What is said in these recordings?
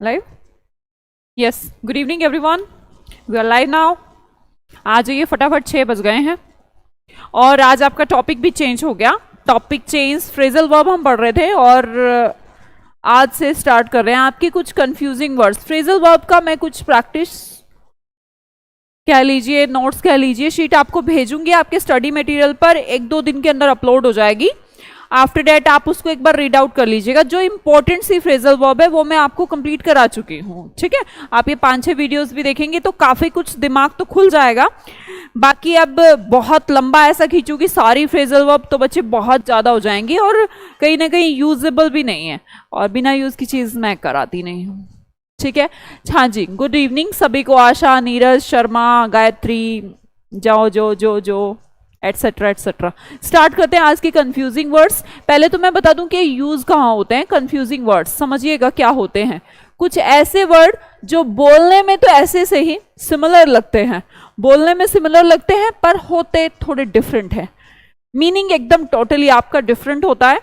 Live. Yes, good evening everyone, we are live now. आ जाइए, फटाफट 6 बज गए हैं और आज आपका टॉपिक भी चेंज हो गया। टॉपिक चेंज, फ्रेजल वर्ब हम पढ़ रहे थे और आज से स्टार्ट कर रहे हैं आपके कुछ कंफ्यूजिंग वर्ड्स। फ्रेजल वर्ब का मैं कुछ प्रैक्टिस कह लीजिए, नोट्स कह लीजिए, शीट आपको भेजूंगी आपके स्टडी मटेरियल पर, 1-2 दिन के अंदर अपलोड हो जाएगी। आफ्टर डेट आप उसको एक बार रीड आउट कर लीजिएगा। जो इंपॉर्टेंट सी फ्रेजल वर्ब है वो मैं आपको कंप्लीट करा चुकी हूँ, ठीक है। आप ये 5-6 वीडियोस भी देखेंगे तो काफी कुछ दिमाग तो खुल जाएगा। बाकी अब बहुत लंबा ऐसा खींचूंगी सारी फ्रेजल वर्ब तो बच्चे बहुत ज्यादा हो जाएंगी और कहीं ना कहीं यूजेबल भी नहीं है, और बिना यूज की चीज मैं कराती नहीं हूँ, ठीक है। हाँ जी, गुड इवनिंग सभी को। आशा, नीरज, शर्मा, गायत्री, जाओ जो जो जो एटसेट्रा एटसेट्रा। स्टार्ट करते हैं आज के कंफ्यूजिंग वर्ड्स। पहले तो मैं बता दूं कि यूज कहाँ होते हैं कंफ्यूजिंग वर्ड्स, समझिएगा क्या होते हैं। कुछ ऐसे वर्ड जो बोलने में तो ऐसे से ही सिमिलर लगते हैं, बोलने में सिमिलर लगते हैं पर होते थोड़े डिफरेंट है, मीनिंग एकदम टोटली आपका डिफरेंट होता है।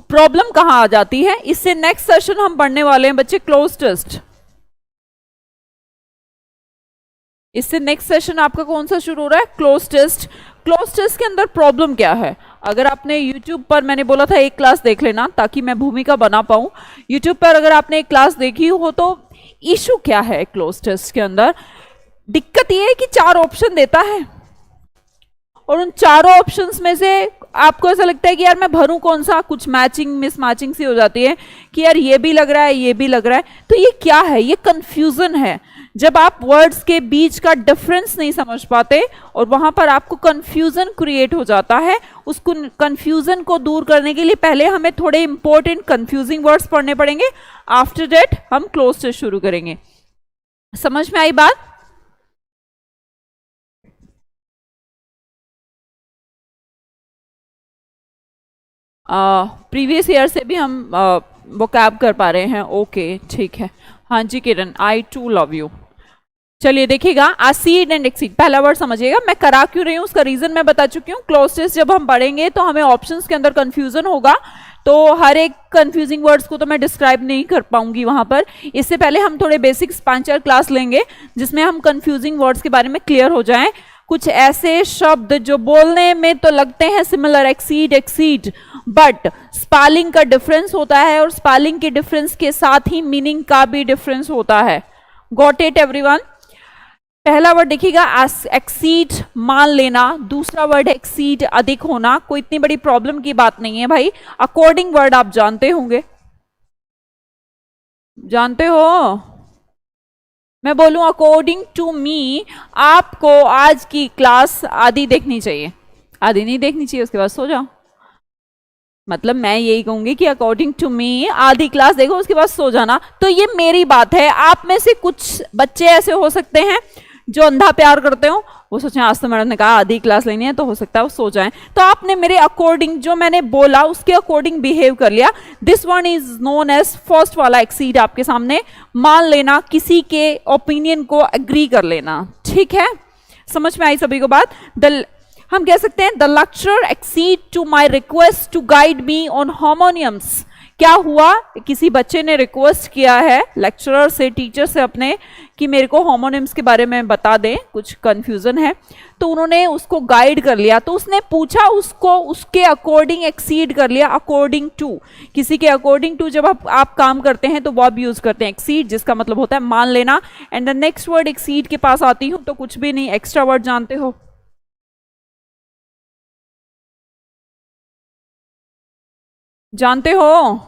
प्रॉब्लम कहाँ आ जाती है, इससे नेक्स्ट सेशन हम पढ़ने वाले हैं बच्चे क्लोज टेस्ट। इससे नेक्स्ट सेशन आपका कौन सा शुरू हो रहा है, क्लोज टेस्ट। क्लोज टेस्ट के अंदर प्रॉब्लम क्या है, अगर आपने YouTube पर, मैंने बोला था एक क्लास देख लेना ताकि मैं भूमिका बना पाऊं। YouTube पर अगर आपने एक क्लास देखी हो तो इशू क्या है क्लोज टेस्ट के अंदर, दिक्कत ये है कि 4 ऑप्शन देता है और उन चारों ऑप्शंस में से आपको ऐसा लगता है कि यार मैं भरूं कौन सा, कुछ मैचिंग मिस मैचिंग सी हो जाती है कि यार ये भी लग रहा है ये भी लग रहा है। तो ये क्या है, ये कंफ्यूजन है। जब आप वर्ड्स के बीच का डिफरेंस नहीं समझ पाते और वहां पर आपको कंफ्यूजन क्रिएट हो जाता है, उसको कंफ्यूजन को दूर करने के लिए पहले हमें थोड़े इंपॉर्टेंट कंफ्यूजिंग वर्ड्स पढ़ने पड़ेंगे। आफ्टर दैट हम क्लोज टेस्ट शुरू करेंगे। समझ में आई बात? प्रीवियस ईयर से भी हम वोकैब कर पा रहे हैं, ओके ठीक है। हाँ जी किरण, आई टू लव यू। चलिए देखिएगा, असीड एंड एक्सीड पहला वर्ड समझिएगा। मैं करा क्यों रही हूँ उसका रीजन मैं बता चुकी हूँ। क्लोज टेस्ट जब हम पढ़ेंगे तो हमें ऑप्शंस के अंदर कंफ्यूजन होगा, तो हर एक कंफ्यूजिंग वर्ड्स को तो मैं डिस्क्राइब नहीं कर पाऊंगी वहां पर। इससे पहले हम थोड़े बेसिक्स 5-4 क्लास लेंगे जिसमें हम कंफ्यूजिंग वर्ड्स के बारे में क्लियर हो जाएं। कुछ ऐसे शब्द जो बोलने में तो लगते हैं similar, exceed exceed, but spelling का डिफरेंस होता है और स्पेलिंग के डिफरेंस के साथ ही मीनिंग का भी डिफरेंस होता है। Got it everyone? पहला वर्ड देखिएगा, एक्सीड मान लेना, दूसरा वर्ड एक्सीड अधिक होना। कोई इतनी बड़ी प्रॉब्लम की बात नहीं है भाई। अकॉर्डिंग वर्ड आप जानते होंगे, जानते हो। मैं बोलूं अकॉर्डिंग टू मी, आपको आज की क्लास आधी देखनी चाहिए, आधी नहीं देखनी चाहिए, उसके बाद सो जाओ। मतलब मैं यही कहूंगी कि अकॉर्डिंग टू मी आधी क्लास देखो उसके बाद सो जाना। तो ये मेरी बात है। आप में से कुछ बच्चे ऐसे हो सकते हैं जो अंधा प्यार करते हो, वो सोचें आज तो मैडम ने कहा आधी क्लास लेनी है तो हो सकता है वो सो जाएं। तो आपने मेरे अकॉर्डिंग, जो मैंने बोला उसके अकॉर्डिंग बिहेव कर लिया। This one is known as first वाला एक्सीड, आपके सामने मान लेना, किसी के ओपिनियन को एग्री कर लेना, ठीक है। समझ में आई सभी को बात? हम कह सकते हैं the lecturer accede to my request to guide me on harmoniums. क्या हुआ, किसी बच्चे ने रिक्वेस्ट किया है लेक्चरर से, टीचर से अपने, कि मेरे को हार्मोनियम्स के बारे में बता दें, कुछ कंफ्यूजन है। तो उन्होंने उसको गाइड कर लिया, तो उसने पूछा उसको, उसके अकॉर्डिंग एक्सीड कर लिया। अकॉर्डिंग टू, किसी के अकॉर्डिंग टू जब आप काम करते हैं तो वर्ब यूज करते हैं एक्सीड, जिसका मतलब होता है मान लेना। And the next word exceed के पास आती हूं तो कुछ भी नहीं, एक्स्ट्रा वर्ड जानते हो, जानते हो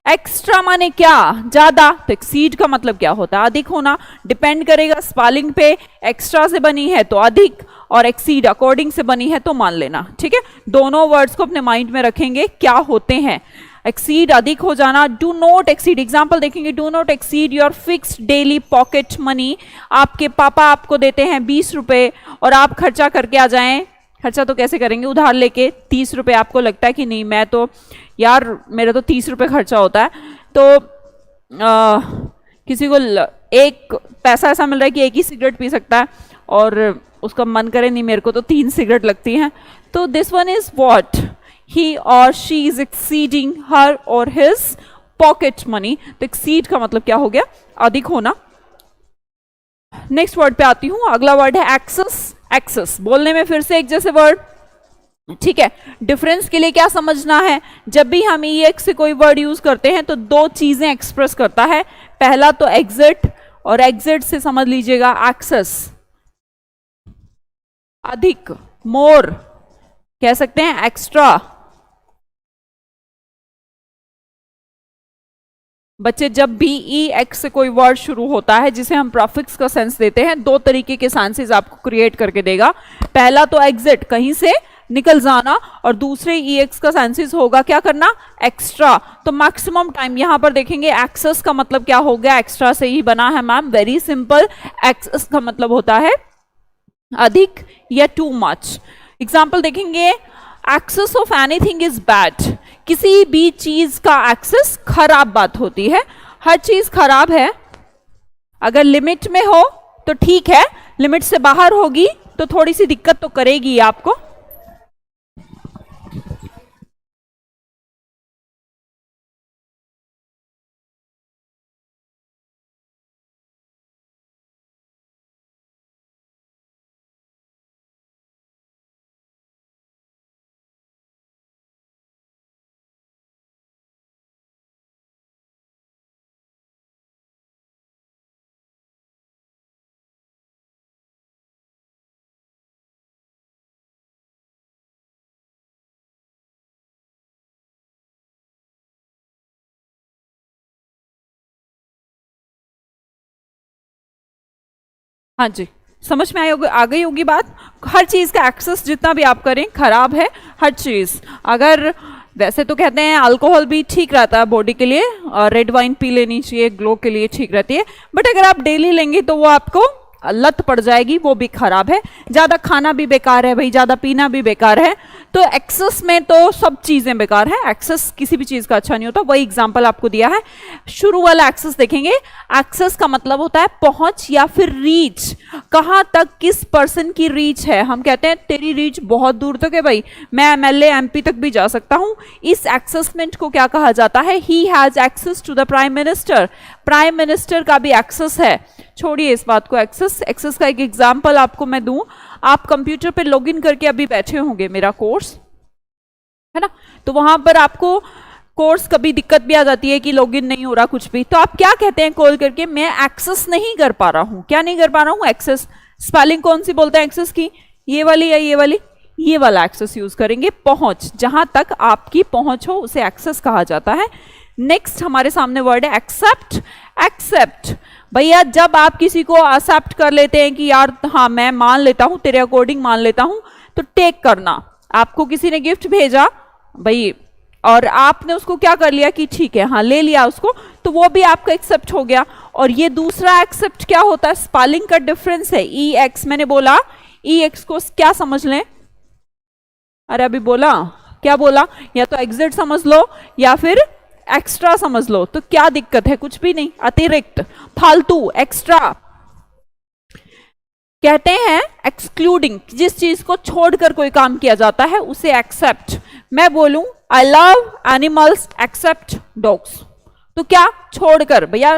एक्स्ट्रा माने क्या, ज्यादा। तो एक्सीड का मतलब क्या होता है, अधिक होना। डिपेंड करेगा स्पेलिंग पे, एक्स्ट्रा से बनी है तो अधिक और एक्सीड अकॉर्डिंग से बनी है तो मान लेना, ठीक है। दोनों वर्ड्स को अपने माइंड में रखेंगे क्या होते हैं। एक्सीड अधिक हो जाना, डू नॉट एक्सीड। एग्जाम्पल देखेंगे, do not exceed your fixed daily pocket money. आपके पापा आपको देते हैं 20 रुपए और आप खर्चा करके आ जाएं, खर्चा तो कैसे करेंगे, उधार लेके 30 रुपए। आपको लगता है कि नहीं मैं तो यार मेरा तो 30 रुपए खर्चा होता है, तो किसी को एक पैसा ऐसा मिल रहा है कि एक ही सिगरेट पी सकता है और उसका मन करे नहीं मेरे को तो 3 सिगरेट लगती हैं। तो दिस वन इज व्हाट, ही और शी इज एक्सीडिंग हर और हिज पॉकेट मनी, तो एक्सीड का मतलब क्या हो गया, अधिक होना। नेक्स्ट वर्ड पे आती हूं, अगला वर्ड है एक्सेस। एक्सेस बोलने में फिर से एक जैसे वर्ड, ठीक है। डिफरेंस के लिए क्या समझना है, जब भी हम EX से कोई वर्ड यूज करते हैं तो दो चीजें एक्सप्रेस करता है, पहला तो एग्जिट, और एग्जिट से समझ लीजिएगा एक्सेस, अधिक, मोर, कह सकते हैं एक्स्ट्रा। बच्चे जब भी EX से कोई वर्ड शुरू होता है जिसे हम प्रॉफिक्स का सेंस देते हैं, दो तरीके के सेंसेस आपको क्रिएट करके देगा। पहला तो एग्जिट, कहीं से निकल जाना, और दूसरे EX का सेंसेस होगा क्या करना, एक्स्ट्रा। तो मैक्सिमम टाइम यहां पर देखेंगे एक्सेस का मतलब क्या हो गया, एक्स्ट्रा से ही बना है मैम, वेरी सिंपल। एक्सेस का मतलब होता है अधिक या टू मच। एग्जाम्पल देखेंगे, excess of anything is bad, किसी भी चीज का एक्सेस खराब बात होती है। हर चीज खराब है, अगर लिमिट में हो तो ठीक है, लिमिट से बाहर होगी तो थोड़ी सी दिक्कत तो करेगी आपको। हाँ जी, समझ में आ गई होगी बात। हर चीज का एक्सेस जितना भी आप करें खराब है, हर चीज। अगर वैसे तो कहते हैं अल्कोहल भी ठीक रहता है बॉडी के लिए, और रेड वाइन पी लेनी चाहिए, ग्लो के लिए ठीक रहती है, बट अगर आप डेली लेंगे तो वो आपको लत पड़ जाएगी, वो भी खराब है। ज्यादा खाना भी बेकार है भाई, ज्यादा पीना भी बेकार है, तो एक्सेस में तो सब चीजें बेकार है, एक्सेस किसी भी चीज का अच्छा नहीं होता। वही एग्जांपल आपको दिया है। शुरू वाला एक्सेस देखेंगे, एक्सेस का मतलब होता है पहुंच या फिर रीच, कहां तक किस पर्सन की रीच है। हम कहते हैं तेरी रीच बहुत दूर तक है भाई, मैं MLA MP तक भी जा सकता हूं। इस एक्सेसमेंट को क्या कहा जाता है, he has access to the prime minister. Prime minister का भी एक्सेस है, छोड़िए इस बात को। एक्सेस का एक एग्जांपल आपको मैं दूं, आप कंप्यूटर पे लॉगिन करके अभी बैठे होंगे मेरा कोर्स है ना, तो वहां पर आपको कोर्स कभी दिक्कत भी आ जाती है कि लॉगिन नहीं हो रहा कुछ भी, तो आप क्या कहते हैं कॉल करके, मैं एक्सेस नहीं कर पा रहा हूं। क्या नहीं कर पा रहा हूं, एक्सेस। स्पेलिंग कौन सी बोलते हैं एक्सेस की, ये वाली या ये वाली, ये वाला एक्सेस यूज करेंगे। पहुंच, जहां तक आपकी पहुंच हो उसे एक्सेस कहा जाता है। नेक्स्ट हमारे सामने वर्ड है एक्सेप्ट। एक्सेप्ट भैया, जब आप किसी को एक्सेप्ट कर लेते हैं कि यार हाँ मैं मान लेता हूं, तेरे अकॉर्डिंग मान लेता हूं, तो टेक करना। आपको किसी ने गिफ्ट भेजा भाई, और आपने उसको क्या कर लिया कि ठीक है हाँ ले लिया उसको, तो वो भी आपका एक्सेप्ट हो गया। और ये दूसरा एक्सेप्ट क्या होता है, स्पेलिंग का डिफरेंस है। EX मैंने बोला, EX को क्या समझ लें, अरे अभी बोला, क्या बोला, या तो एग्जिट समझ लो या फिर एक्स्ट्रा समझ लो, तो क्या दिक्कत है, कुछ भी नहीं, अतिरिक्त, फालतू, एक्स्ट्रा। कहते हैं एक्सक्लूडिंग, जिस चीज को छोड़कर कोई काम किया जाता है उसे एक्सेप्ट। मैं बोलूं I love animals except dogs, तो क्या छोड़कर, भैया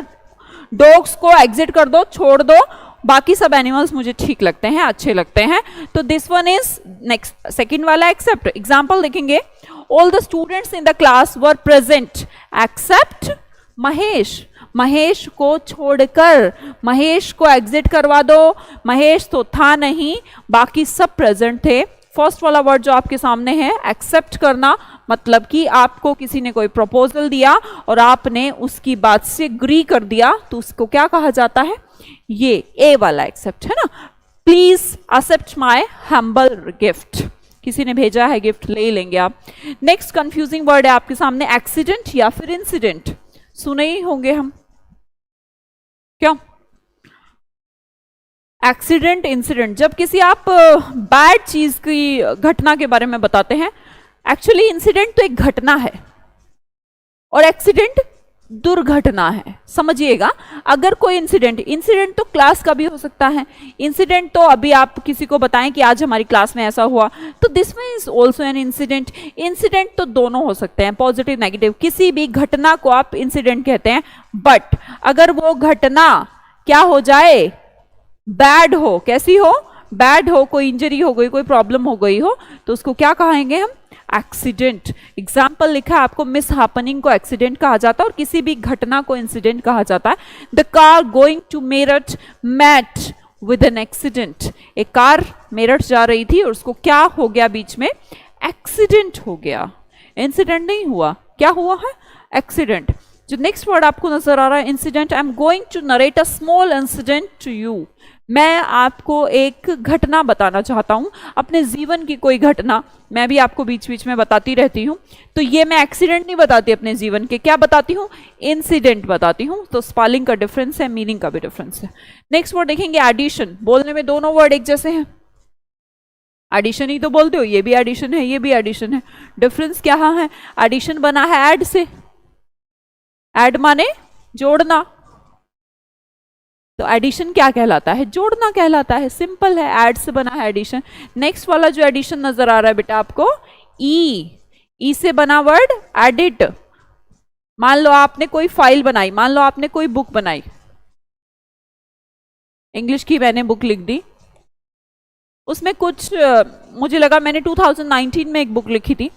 डॉग्स को एग्जिट कर दो, छोड़ दो, बाकी सब एनिमल्स मुझे ठीक लगते हैं, अच्छे लगते हैं। तो this one is next, second वाला एक्सेप्ट। एग्जांपल देखेंगे, all the students in the class were present except Mahesh. Mahesh को छोड़कर, महेश को एग्जिट करवा दो, महेश तो था नहीं, बाकी सब प्रेजेंट थे। फर्स्ट वाला वर्ड जो आपके सामने है एक्सेप्ट करना, मतलब कि आपको किसी ने कोई प्रपोजल दिया और आपने उसकी बात से एग्री कर दिया, तो उसको क्या कहा जाता है, ये ए वाला एक्सेप्ट है ना। Please accept my humble gift, किसी ने भेजा है गिफ्ट, ले लेंगे आप। नेक्स्ट कंफ्यूजिंग वर्ड है आपके सामने एक्सीडेंट या फिर इंसिडेंट, सुने ही होंगे हम, क्यों, एक्सीडेंट इंसिडेंट। जब किसी आप बैड चीज की घटना के बारे में बताते हैं, एक्चुअली इंसिडेंट तो एक घटना है और एक्सीडेंट दुर्घटना है। समझिएगा, अगर कोई इंसिडेंट तो क्लास का भी हो सकता है। इंसिडेंट तो अभी आप किसी को बताएं कि आज हमारी क्लास में ऐसा हुआ, तो this means also an incident. Incident तो दोनों हो सकते हैं, पॉजिटिव नेगेटिव, किसी भी घटना को आप इंसिडेंट कहते हैं। बट अगर वो घटना क्या हो जाए, बैड हो, कैसी हो, बैड हो, कोई इंजरी हो गई, कोई प्रॉब्लम हो गई हो, तो उसको क्या कहेंगे हम, एक्सीडेंट। एग्जाम्पल लिखा है आपको, मिस हैपनिंग को एक्सीडेंट कहा जाता है और किसी भी घटना को इंसिडेंट कहा जाता है। The car going to Meerut met with an accident. एक कार मेरठ जा रही थी और उसको क्या हो गया, बीच में एक्सीडेंट हो गया। इंसिडेंट नहीं हुआ, क्या हुआ है, एक्सीडेंट। जो नेक्स्ट वर्ड आपको नजर आ रहा है, incident. I am going to narrate a small incident to you. मैं आपको एक घटना बताना चाहता हूं, अपने जीवन की कोई घटना। मैं भी आपको बीच बीच में बताती रहती हूं, तो ये मैं एक्सीडेंट नहीं बताती अपने जीवन के, क्या बताती हूं, इंसिडेंट बताती हूं। तो स्पेलिंग का डिफरेंस है, मीनिंग का भी डिफरेंस है। नेक्स्ट वर्ड देखेंगे, एडिशन। बोलने में दोनों वर्ड एक जैसे हैं, एडिशन ही तो बोलते हो, ये भी एडिशन है, ये भी एडिशन है। डिफरेंस क्या है, एडिशन बना है ऐड से, ऐड माने जोड़ना, तो एडिशन क्या कहलाता है, जोड़ना कहलाता है। सिंपल है, ऐड से बना है एडिशन। नेक्स्ट वाला जो एडिशन नजर आ रहा है बेटा आपको, ई से बना वर्ड एडिट। मान लो आपने कोई फाइल बनाई, मान लो आपने कोई बुक बनाई, इंग्लिश की मैंने बुक लिख दी, उसमें कुछ मुझे लगा, मैंने 2019 में एक बुक लिखी थी,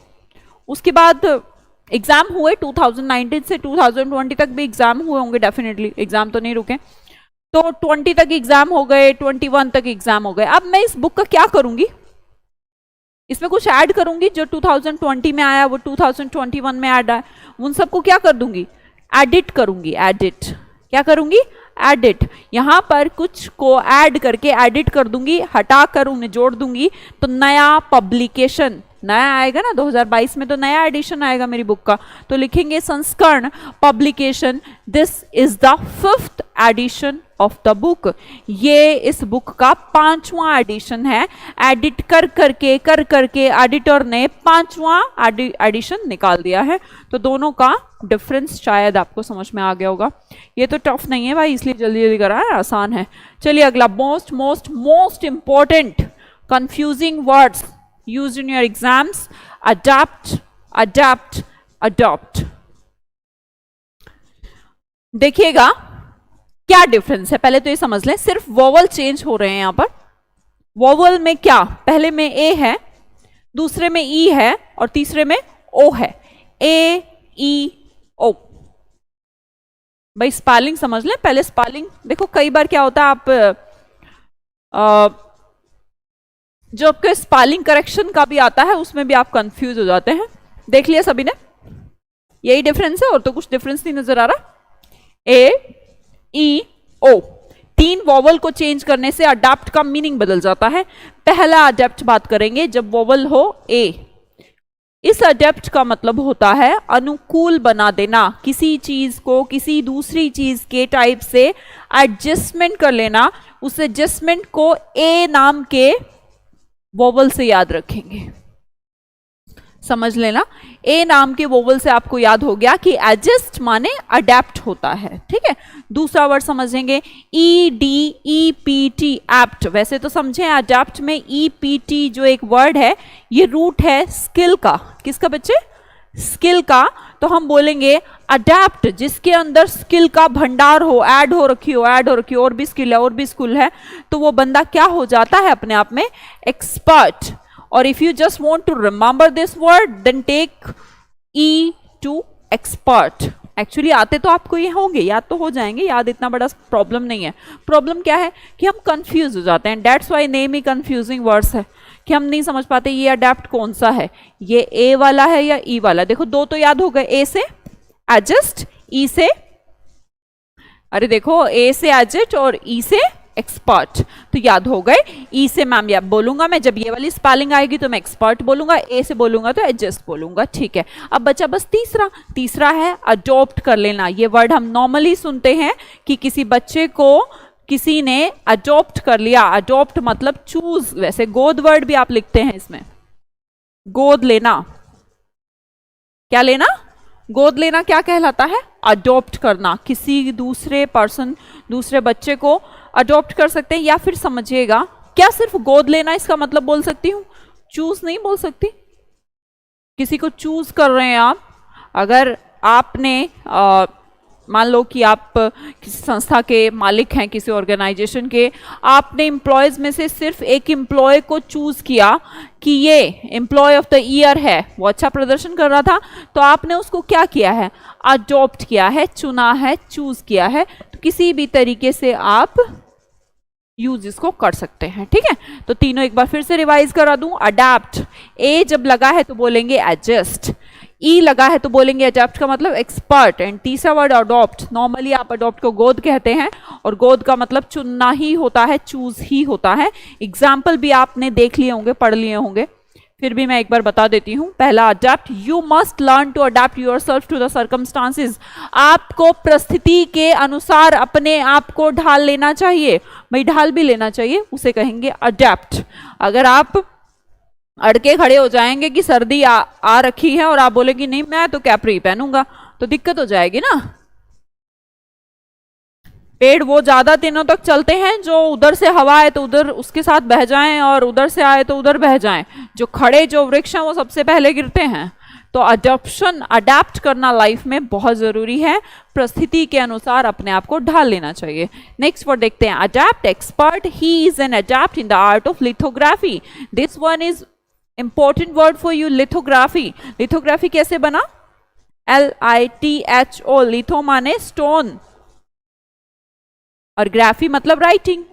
उसके बाद एग्जाम हुए 2019 से 2020 तक भी एग्जाम हुए होंगे, डेफिनेटली एग्जाम तो नहीं रुके, तो 20 तक एग्जाम हो गए, 21 तक एग्जाम हो गए। अब मैं इस बुक का क्या करूंगी, इसमें कुछ ऐड करूंगी, जो 2020 में आया वो 2021 में ऐड आया, उन सबको क्या कर दूंगी, एडिट करूंगी। एडिट क्या करूंगी, एडिट। यहां पर कुछ को ऐड करके एडिट कर दूंगी, हटा कर उन्हें जोड़ दूंगी, तो नया पब्लिकेशन, नया आएगा ना, 2022 में तो नया एडिशन आएगा मेरी बुक का, तो लिखेंगे संस्करण, publication. This is the 5th edition of the book. ये इस बुक का 5वां एडिशन है। एडिट कर करके एडिटर ने 5वां एडिशन निकाल दिया है। तो दोनों का डिफरेंस शायद आपको समझ में आ गया होगा। ये तो टफ नहीं है भाई, इसलिए जल्दी जल्दी करा है, आसान है। चलिए अगला, most important confusing words used in your exams, adapt, adopt। देखिएगा क्या डिफरेंस है, पहले तो ये समझ लें, सिर्फ वोवल चेंज हो रहे हैं यहां पर। वोवल में क्या, पहले में ए है, दूसरे में ई है और तीसरे में ओ है, ए ई ओ। भाई स्पेलिंग समझ लें पहले, स्पेलिंग देखो, कई बार क्या होता है, आप जो आपके स्पेलिंग करेक्शन का भी आता है उसमें भी आप कंफ्यूज हो जाते हैं। देख लिया सभी ने, यही डिफरेंस है और तो कुछ डिफरेंस नहीं नजर आ रहा। ए ई ओ, 3 वोवल को चेंज करने से अडैप्ट का मीनिंग बदल जाता है। पहला अडैप्ट बात करेंगे जब वोवल हो ए। इस अडैप्ट का मतलब होता है अनुकूल बना देना, किसी चीज को किसी दूसरी चीज के टाइप से एडजस्टमेंट कर लेना। उस एडजस्टमेंट को ए नाम के वोवल से याद रखेंगे, समझ लेना। ए नाम के वोवल से आपको याद हो गया कि एडजस्ट माने अडेप्ट होता है, ठीक है। दूसरा वर्ड समझेंगे, E D E P T, apt. वैसे तो समझें अडेप्ट में ई पी टी जो एक वर्ड है, ये रूट है स्किल का। किसका बच्चे, स्किल का। तो हम बोलेंगे अडेप्ट जिसके अंदर स्किल का भंडार हो, ऐड हो रखी हो, और भी स्किल है, और भी स्किल है, तो वो बंदा क्या हो जाता है अपने आप में, एक्सपर्ट। और if you just want to remember this word then take E to expert. Actually आते तो आपको ये होंगे, याद तो हो जाएंगे, याद इतना बड़ा प्रॉब्लम नहीं है। प्रॉब्लम क्या है कि हम कंफ्यूज हो जाते हैं, that's why name he confusing words है, कि हम नहीं समझ पाते ये अडेप्ट कौन सा है, ये ए वाला है या ई वाला। देखो 2 तो याद हो गए, ए से एडजस्ट, ई से, अरे देखो ए से एडजस्ट और ई से एक्सपर्ट, तो याद हो गए। ई से मैम या बोलूंगा मैं, जब ये वाली स्पेलिंग आएगी तो मैं एक्सपर्ट बोलूंगा, ए से बोलूंगा तो एडजस्ट बोलूंगा, ठीक है। अब बचा बस तीसरा है अडॉप्ट कर लेना। ये वर्ड हम नॉर्मली सुनते हैं कि किसी बच्चे को किसी ने अडॉप्ट कर लिया। अडॉप्ट मतलब चूज, वैसे गोद वर्ड भी आप लिखते हैं इसमें, गोद लेना। क्या लेना, गोद लेना क्या कहलाता है? अडॉप्ट करना। किसी दूसरे पर्सन, दूसरे बच्चे को अडॉप्ट कर सकते हैं। या फिर समझिएगा, क्या सिर्फ गोद लेना इसका मतलब बोल सकती हूँ? चूज नहीं बोल सकती। किसी को चूज कर रहे हैं आप, अगर आपने मान लो कि आप किसी संस्था के मालिक हैं, किसी ऑर्गेनाइजेशन के, आपने एम्प्लॉयज में से सिर्फ एक एम्प्लॉय को चूज किया कि ये एम्प्लॉय ऑफ द ईयर है, वो अच्छा प्रदर्शन कर रहा था, तो आपने उसको क्या किया है? अडॉप्ट किया है, चुना है, चूज किया है। तो किसी भी तरीके से आप यूज इसको कर सकते हैं। ठीक है, तो तीनों एक बार फिर से रिवाइज करा दूं। अडैप्ट, ए जब लगा है तो बोलेंगे एडजस्ट, ई लगा है तो बोलेंगे अडैप्ट का मतलब एक्सपर्ट, एंड तीसरा वर्ड अडॉप्ट। नॉर्मली आप अडॉप्ट को गोद कहते हैं, और गोद का मतलब चुनना ही होता है, चूज ही होता है। एग्जाम्पल भी आपने देख लिए होंगे, पढ़ लिए होंगे, फिर भी मैं एक बार बता देती हूँ। पहला adapt, you must learn to adapt yourself to the circumstances. आपको परिस्थिति के अनुसार अपने आप को ढाल लेना चाहिए, भाई ढाल भी लेना चाहिए, उसे कहेंगे अडैप्ट। अगर आप अड़के खड़े हो जाएंगे कि सर्दी आ रखी है और आप बोलेंगे नहीं मैं तो कैप्री पहनूंगा, तो दिक्कत हो जाएगी ना। पेड़ वो ज्यादा दिनों तक चलते हैं जो उधर से हवा आए तो उधर उसके साथ बह जाएं, और उधर से आए तो उधर बह जाएं। जो खड़े जो वृक्ष हैं वो सबसे पहले गिरते हैं। तो अडॉप्शन, अडैप्ट करना लाइफ में बहुत जरूरी है, परिस्थिति के अनुसार अपने आप को ढाल लेना चाहिए। नेक्स्ट वर्ड देखते हैं, adapt, expert, he is an adapt in the art of lithography. This one is important word for you, lithography. Lithography कैसे बना? LITHO, लिथो माने स्टोन, और ग्राफी मतलब writing.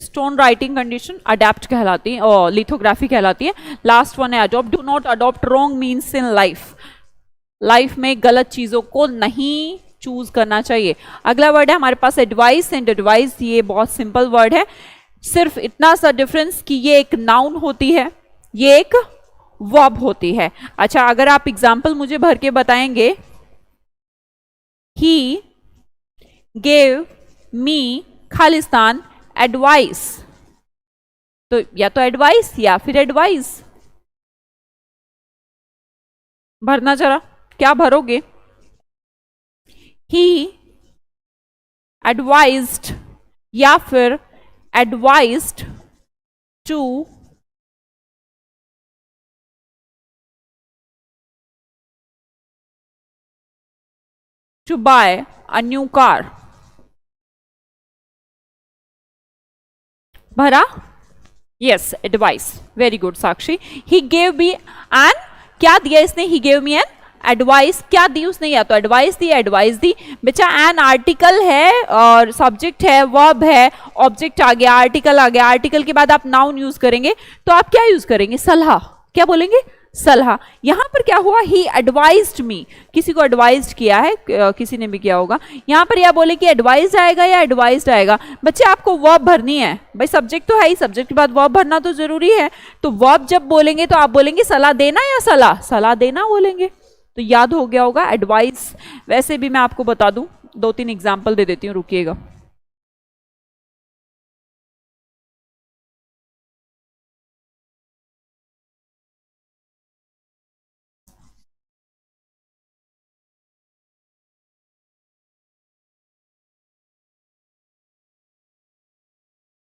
Stone writing condition adapt कहलाती है और लिथोग्राफी कहलाती है। लास्ट वन है adopt. Do not adopt wrong means in life. Life में गलत चीजों को नहीं चूज करना चाहिए। अगला वर्ड है हमारे पास एडवाइस एंड एडवाइस। ये बहुत सिंपल वर्ड है, सिर्फ इतना सा डिफरेंस कि ये एक नाउन होती है, ये एक वर्ब होती है। अच्छा, अगर आप एग्जाम्पल मुझे भर के बताएंगे, ही गेव मी खालिस्तान एडवाइस, तो या तो एडवाइस या फिर एडवाइस भरना। जरा क्या भरोगे? ही एडवाइज्ड या फिर advised to buy a new car. भरा? Yes, advice. Very good Sakshi. He gave me an, क्या दिया इसने? He gave me an advice. क्या दी उसने? या तो एडवाइस दी, एडवाइस दी। बच्चा एन आर्टिकल है और सब्जेक्ट है, वर्ब है, ऑब्जेक्ट आ गया, आर्टिकल आ गया। आर्टिकल के बाद आप नाउन यूज करेंगे, तो आप क्या यूज करेंगे? सलाह। क्या बोलेंगे? सलाह। यहां पर क्या हुआ? ही एडवाइज्ड मी, किसी को एडवाइज्ड किया है, किसी ने भी किया होगा। यहां पर या बोले कि एडवाइज्ड आएगा या एडवाइज्ड आएगा। बच्चे आपको वर्ब भरनी है, भाई सब्जेक्ट तो है ही, सब्जेक्ट के बाद वर्ब भरना तो जरूरी है। तो वर्ब जब बोलेंगे तो आप बोलेंगे सलाह देना या सलाह? सलाह देना बोलेंगे। तो याद हो गया होगा एडवाइस। वैसे भी मैं आपको बता दूं, 2-3 एग्जाम्पल दे देती हूँ, रुकिएगा।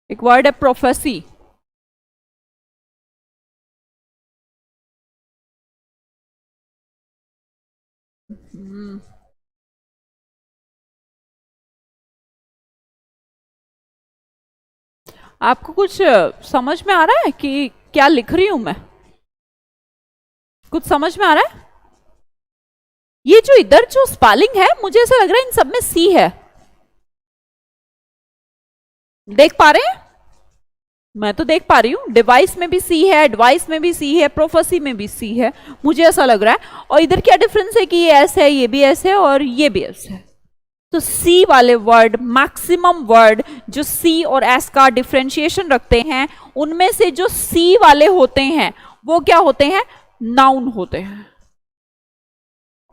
एक वर्ड है प्रोफेसी। आपको कुछ समझ में आ रहा है कि क्या लिख रही हूं मैं? कुछ समझ में आ रहा है? ये जो इधर जो स्पेलिंग है, मुझे ऐसा लग रहा है इन सब में सी है। देख पा रहे हैं? मैं तो देख पा रही हूं, डिवाइस में भी सी है, एडवाइस में भी सी है, प्रोफेसी में भी सी है, मुझे ऐसा लग रहा है। और इधर क्या डिफरेंस है कि ये एस है, ये भी एस है और ये भी एस है। तो सी वाले वर्ड, मैक्सिमम वर्ड जो सी और एस का डिफरेंशिएशन रखते हैं, उनमें से जो सी वाले होते हैं वो क्या होते हैं? नाउन होते हैं।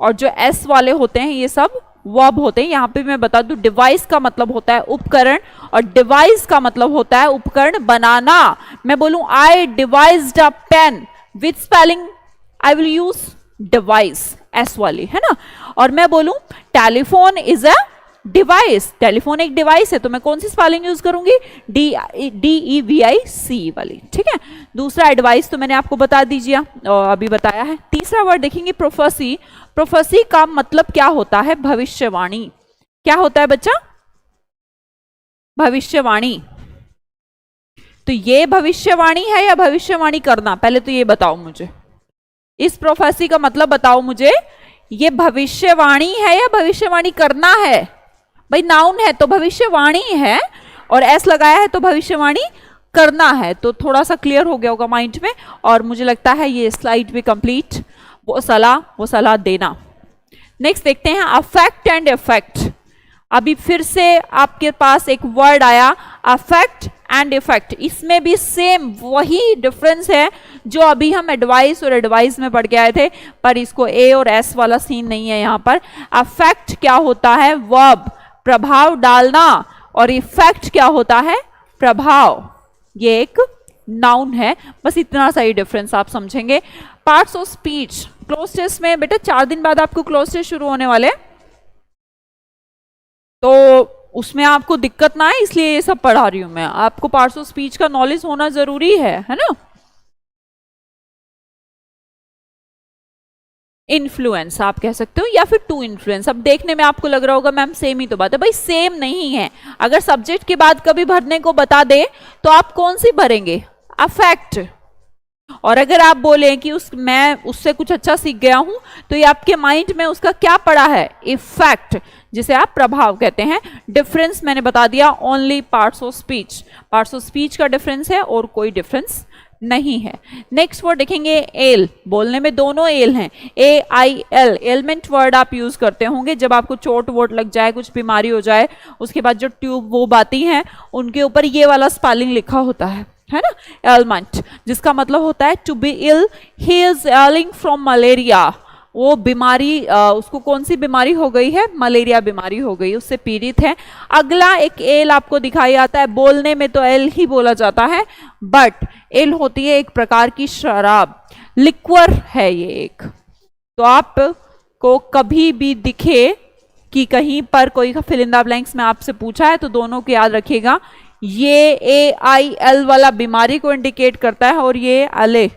और जो एस वाले होते हैं ये सब वर्ब होते हैं। यहां पे मैं बता दूं, डिवाइस का मतलब होता है उपकरण और डिवाइस का मतलब होता है उपकरण बनाना। मैं बोलूं I devised a pen, with spelling I will use device, S वाली, है ना। और मैं बोलूं telephone is a device, telephone एक डिवाइस है, तो मैं कौन सी स्पेलिंग यूज करूंगी, DEVIC वाली, ठीक है। दूसरा एडवाइस तो मैंने आपको बता दीजिए, अभी बताया है। तीसरा वर्ड देखेंगे प्रोफेसी। प्रोफेसी का मतलब क्या होता है, भविष्यवाणी। क्या होता है बच्चा, भविष्यवाणी। तो ये भविष्यवाणी है या भविष्यवाणी करना, पहले तो ये बताओ मुझे। इस प्रोफेसी का मतलब बताओ मुझे, ये भविष्यवाणी है या भविष्यवाणी करना है। भाई नाउन है तो भविष्यवाणी है, और एस लगाया है तो भविष्यवाणी करना है। तो थोड़ा सा क्लियर हो गया होगा माइंड में, और मुझे लगता है ये स्लाइड भी कंप्लीट, वो सलाह देना। नेक्स्ट देखते हैं अफेक्ट एंड इफेक्ट। अभी फिर से आपके पास एक वर्ड आया अफेक्ट एंड इफेक्ट। इसमें भी सेम वही डिफरेंस है जो अभी हम एडवाइस और एडवाइस में पढ़ के आए थे, पर इसको ए और एस वाला सीन नहीं है यहाँ पर। अफेक्ट क्या होता है, वर्ब, प्रभाव डालना, और इफेक्ट क्या होता है, प्रभाव। ये एक नाउन है, बस इतना सा ही डिफरेंस आप समझेंगे। Parts of speech cloze test में बेटा 4 दिन बाद आपको क्लोज टेस्ट शुरू होने वाले, तो उसमें आपको दिक्कत ना आए इसलिए ये सब पढ़ा रही हूं मैं। आपको पार्ट्स ऑफ स्पीच का नॉलेज होना जरूरी है ना। इन्फ्लुएंस आप कह सकते हो, या फिर टू इन्फ्लुएंस। अब देखने में आपको लग रहा होगा मैम सेम ही तो बात है, भाई सेम नहीं है। अगर सब्जेक्ट के बाद कभी भरने को बता दे तो आप कौन सी भरेंगे, अफेक्ट। और अगर आप बोले कि मैं उससे कुछ अच्छा सीख गया हूं, तो ये आपके माइंड में उसका क्या पड़ा है, इफेक्ट, जिसे आप प्रभाव कहते हैं। डिफरेंस मैंने बता दिया, only parts of speech. Parts of speech का डिफरेंस है और कोई डिफरेंस नहीं है। नेक्स्ट वर्ड देखेंगे एल। बोलने में दोनों एल हैं, AIL। एलमेंट वर्ड आप यूज करते होंगे जब आपको चोट वोट लग जाए, कुछ बीमारी हो जाए, उसके बाद जो ट्यूब वो आती हैं उनके ऊपर ये वाला स्पेलिंग लिखा होता है ना, एलमेंट, जिसका मतलब होता है to be ill, he is ailing from malaria. वो बीमारी, उसको कौन सी बीमारी हो गई है, मलेरिया बीमारी हो गई, उससे पीड़ित है। अगला एक एल आपको दिखाई आता है, बोलने में तो एल ही बोला जाता है, बट एल होती है एक प्रकार की शराब, लिक्वर है ये एक। तो आपको कभी भी दिखे कि कहीं पर कोई फिल इन द ब्लैंक्स में आपसे पूछा है, तो दोनों को याद रखिएगा, ये AIL वाला बीमारी को इंडिकेट करता है, और ये अले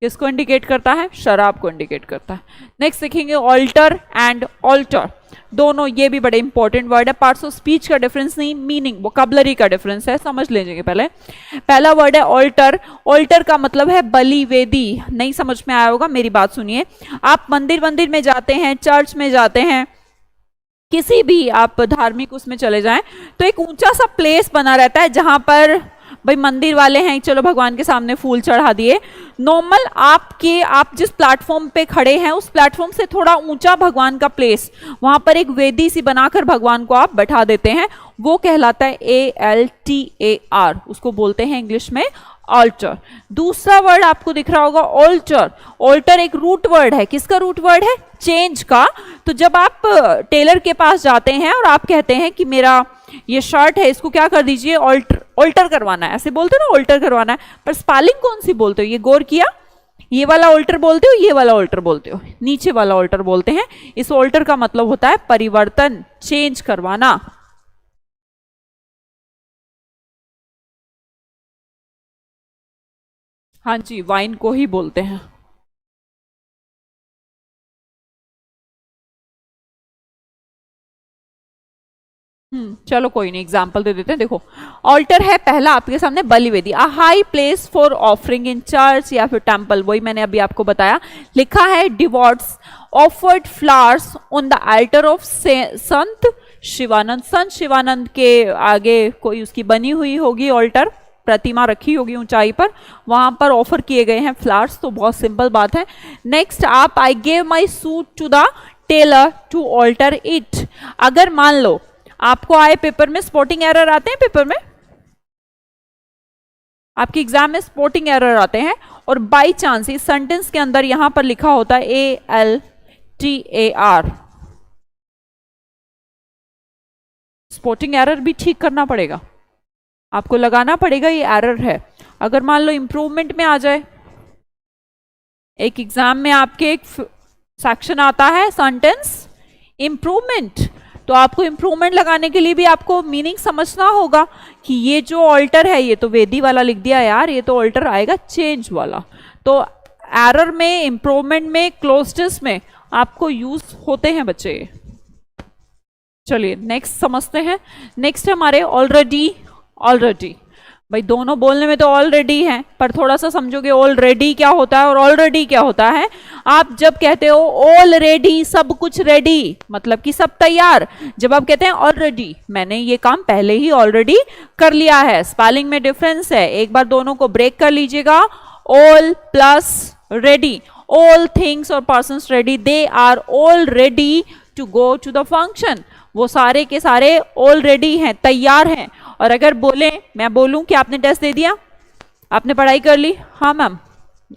किसको इंडिकेट करता है, शराब को इंडिकेट करता है। नेक्स्ट देखेंगे ऑल्टर एंड ऑल्टर। दोनों ये भी बड़े इंपॉर्टेंट वर्ड है। पार्ट्स ऑफ स्पीच का डिफरेंस नहीं, मीनिंग, वोकैबुलरी का डिफरेंस है, समझ लीजिए पहले। पहला वर्ड है ऑल्टर। ऑल्टर का मतलब है बलि, वेदी। नहीं समझ में आया होगा, मेरी बात सुनिए। आप मंदिर में जाते हैं, चर्च में जाते हैं, किसी भी आप धार्मिक उसमें चले जाएं, तो एक ऊंचा सा प्लेस बना रहता है जहां पर भाई मंदिर वाले हैं, चलो भगवान के सामने फूल चढ़ा दिए। नॉर्मल आप जिस प्लेटफॉर्म पे खड़े हैं उस प्लेटफॉर्म से थोड़ा ऊंचा भगवान का प्लेस, वहां पर एक वेदी सी बनाकर भगवान को आप बैठा देते हैं, वो कहलाता है ALTAR। उसको बोलते हैं इंग्लिश में ऑल्टर। दूसरा वर्ड आपको दिख रहा होगा ऑल्टर। ऑल्टर एक रूट वर्ड है, किसका रूट वर्ड है, चेंज का। तो जब आप टेलर के पास जाते हैं और आप कहते हैं कि मेरा ये शर्ट है, इसको क्या कर दीजिए, ऑल्टर करवाना है, ऐसे बोलते हो ना, ऑल्टर करवाना है, पर स्पेलिंग कौन सी बोलते हो, ये गौर किया, ये वाला ऑल्टर बोलते हो, ये वाला ऑल्टर बोलते हो, नीचे वाला ऑल्टर बोलते हैं। इस ऑल्टर का मतलब होता है परिवर्तन, चेंज करवाना। हाँ जी, वाइन को ही बोलते हैं। चलो कोई नहीं, एग्जाम्पल दे देते हैं। देखो ऑल्टर है पहला आपके सामने, बलिवेदी, a high place for offering in church या फिर टेम्पल, वही मैंने अभी आपको बताया। लिखा है devotees offered flowers on the alter of संत शिवानंद। संत शिवानंद के आगे कोई उसकी बनी हुई होगी ऑल्टर, प्रतिमा रखी होगी ऊंचाई पर, वहां पर ऑफर किए गए हैं फ्लावर्स। तो बहुत सिंपल बात है। नेक्स्ट आप, I gave my suit to the tailor to alter it. अगर मान लो आपको आए पेपर में स्पॉटिंग एरर आते हैं, पेपर में आपके एग्जाम में स्पॉटिंग एरर आते हैं, और बाई चांस इस सेंटेंस के अंदर यहां पर लिखा होता है ALTAR, स्पॉटिंग एरर भी ठीक करना पड़ेगा, आपको लगाना पड़ेगा ये एरर है। अगर मान लो इंप्रूवमेंट में आ जाए, एक एग्जाम में आपके एक सेक्शन आता है सेंटेंस इंप्रूवमेंट, तो आपको इंप्रूवमेंट लगाने के लिए भी आपको मीनिंग समझना होगा कि ये जो ऑल्टर है, ये तो वेदी वाला लिख दिया यार, ये तो ऑल्टर आएगा चेंज वाला। तो एरर में, इंप्रूवमेंट में, क्लोजनेस में आपको यूज होते हैं बच्चे। चलिए नेक्स्ट समझते हैं। नेक्स्ट है हमारे ऑलरेडी। ऑलरेडी भाई दोनों बोलने में तो ऑलरेडी है, पर थोड़ा सा समझोगे ऑलरेडी क्या होता है और ऑलरेडी क्या होता है। आप जब कहते हो ऑलरेडी, सब कुछ रेडी, मतलब कि सब तैयार। जब आप कहते हैं ऑलरेडी, मैंने ये काम पहले ही ऑलरेडी कर लिया है। स्पेलिंग में डिफरेंस है, एक बार दोनों को ब्रेक कर लीजिएगा। All plus ready, all things और persons ready, they are all ready to go to the function. वो सारे के सारे ऑलरेडी हैं, तैयार हैं। और अगर बोले, मैं बोलूं कि आपने टेस्ट दे दिया, आपने पढ़ाई कर ली, हाँ मैम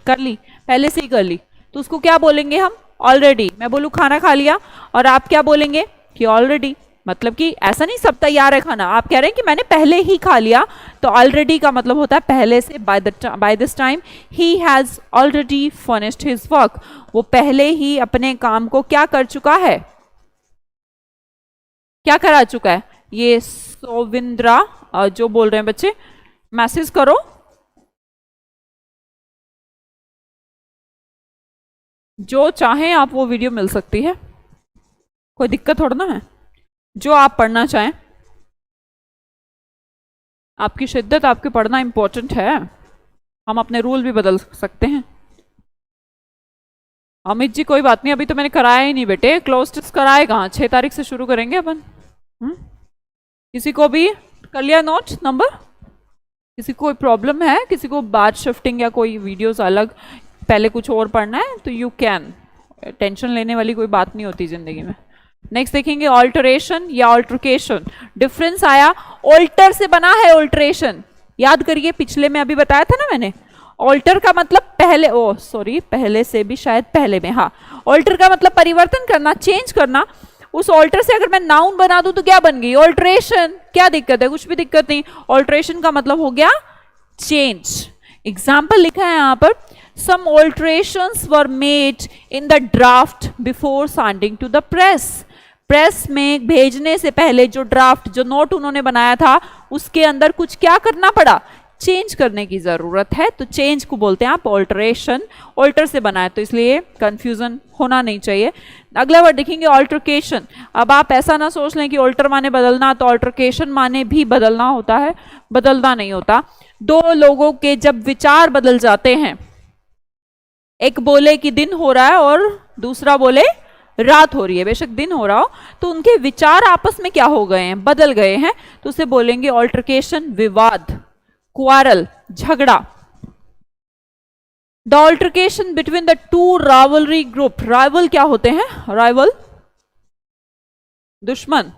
कर ली, पहले से ही कर ली, तो उसको क्या बोलेंगे हम? ऑलरेडी। मैं बोलूं खाना खा लिया, और आप क्या बोलेंगे कि ऑलरेडी। मतलब कि ऐसा नहीं सब तैयार है खाना, आप कह रहे हैं कि मैंने पहले ही खा लिया, तो ऑलरेडी का मतलब होता है पहले से, by this time he has already finished his work. वो पहले ही अपने काम को क्या कर चुका है, क्या करा चुका है। ये सोविंद्रा जो बोल रहे हैं बच्चे, मैसेज करो। जो चाहें आप वो वीडियो मिल सकती है, कोई दिक्कत थोड़ा ना है। जो आप पढ़ना चाहें, आपकी शिद्दत, आपके पढ़ना इंपॉर्टेंट है। हम अपने रूल भी बदल सकते हैं। अमित जी कोई बात नहीं, अभी तो मैंने कराया ही नहीं बेटे, क्लोज टेस्ट कराए कहाँ, 6 तारीख से शुरू करेंगे अपन। किसी को भी कर लिया नोट नंबर? किसी को कोई प्रॉब्लम है, किसी को बात शिफ्टिंग या कोई वीडियोस अलग पहले कुछ और पढ़ना है तो यू कैन, टेंशन लेने वाली कोई बात नहीं होती जिंदगी में। नेक्स्ट देखेंगे ऑल्टरेशन या ऑल्ट्रिकेशन। डिफरेंस आया, ऑल्टर से बना है ऑल्टरेशन, याद करिए पिछले में अभी बताया था ना मैंने। ऑल्टर का मतलब पहले, ओ सॉरी पहले से भी शायद पहले में, हाँ। ऑल्टर का मतलब परिवर्तन करना, चेंज करना। उस ऑल्टर से अगर मैं नाउन बना दूं तो क्या बन गई? ऑल्टरेशन। क्या दिक्कत है? कुछ भी दिक्कत नहीं। ऑल्टरेशन का मतलब हो गया चेंज। एग्जाम्पल लिखा है यहां पर, some alterations were made in the draft before sending to the press. Press में भेजने से पहले जो ड्राफ्ट, जो नोट उन्होंने बनाया था, उसके अंदर कुछ क्या करना पड़ा? चेंज करने की जरूरत है, तो चेंज को बोलते हैं आप ऑल्टरेशन। ऑल्टर से बना है तो इसलिए कंफ्यूजन होना नहीं चाहिए। अगला वर्ड देखेंगे ऑल्टरकेशन। अब आप ऐसा ना सोच लें कि ऑल्टर माने बदलना, तो ऑल्टरकेशन माने भी बदलना होता है, बदलना नहीं होता। दो लोगों के जब विचार बदल जाते हैं, एक बोले कि दिन हो रहा है और दूसरा बोले रात हो रही है, बेशक दिन हो रहा हो, तो उनके विचार आपस में क्या हो गए हैं? बदल गए हैं, तो उसे बोलेंगे ऑल्टरकेशन। विवाद, क्वारल, झगड़ा। The altercation between the two rivalry group. Rival क्या होते हैं? राइवल दुश्मन।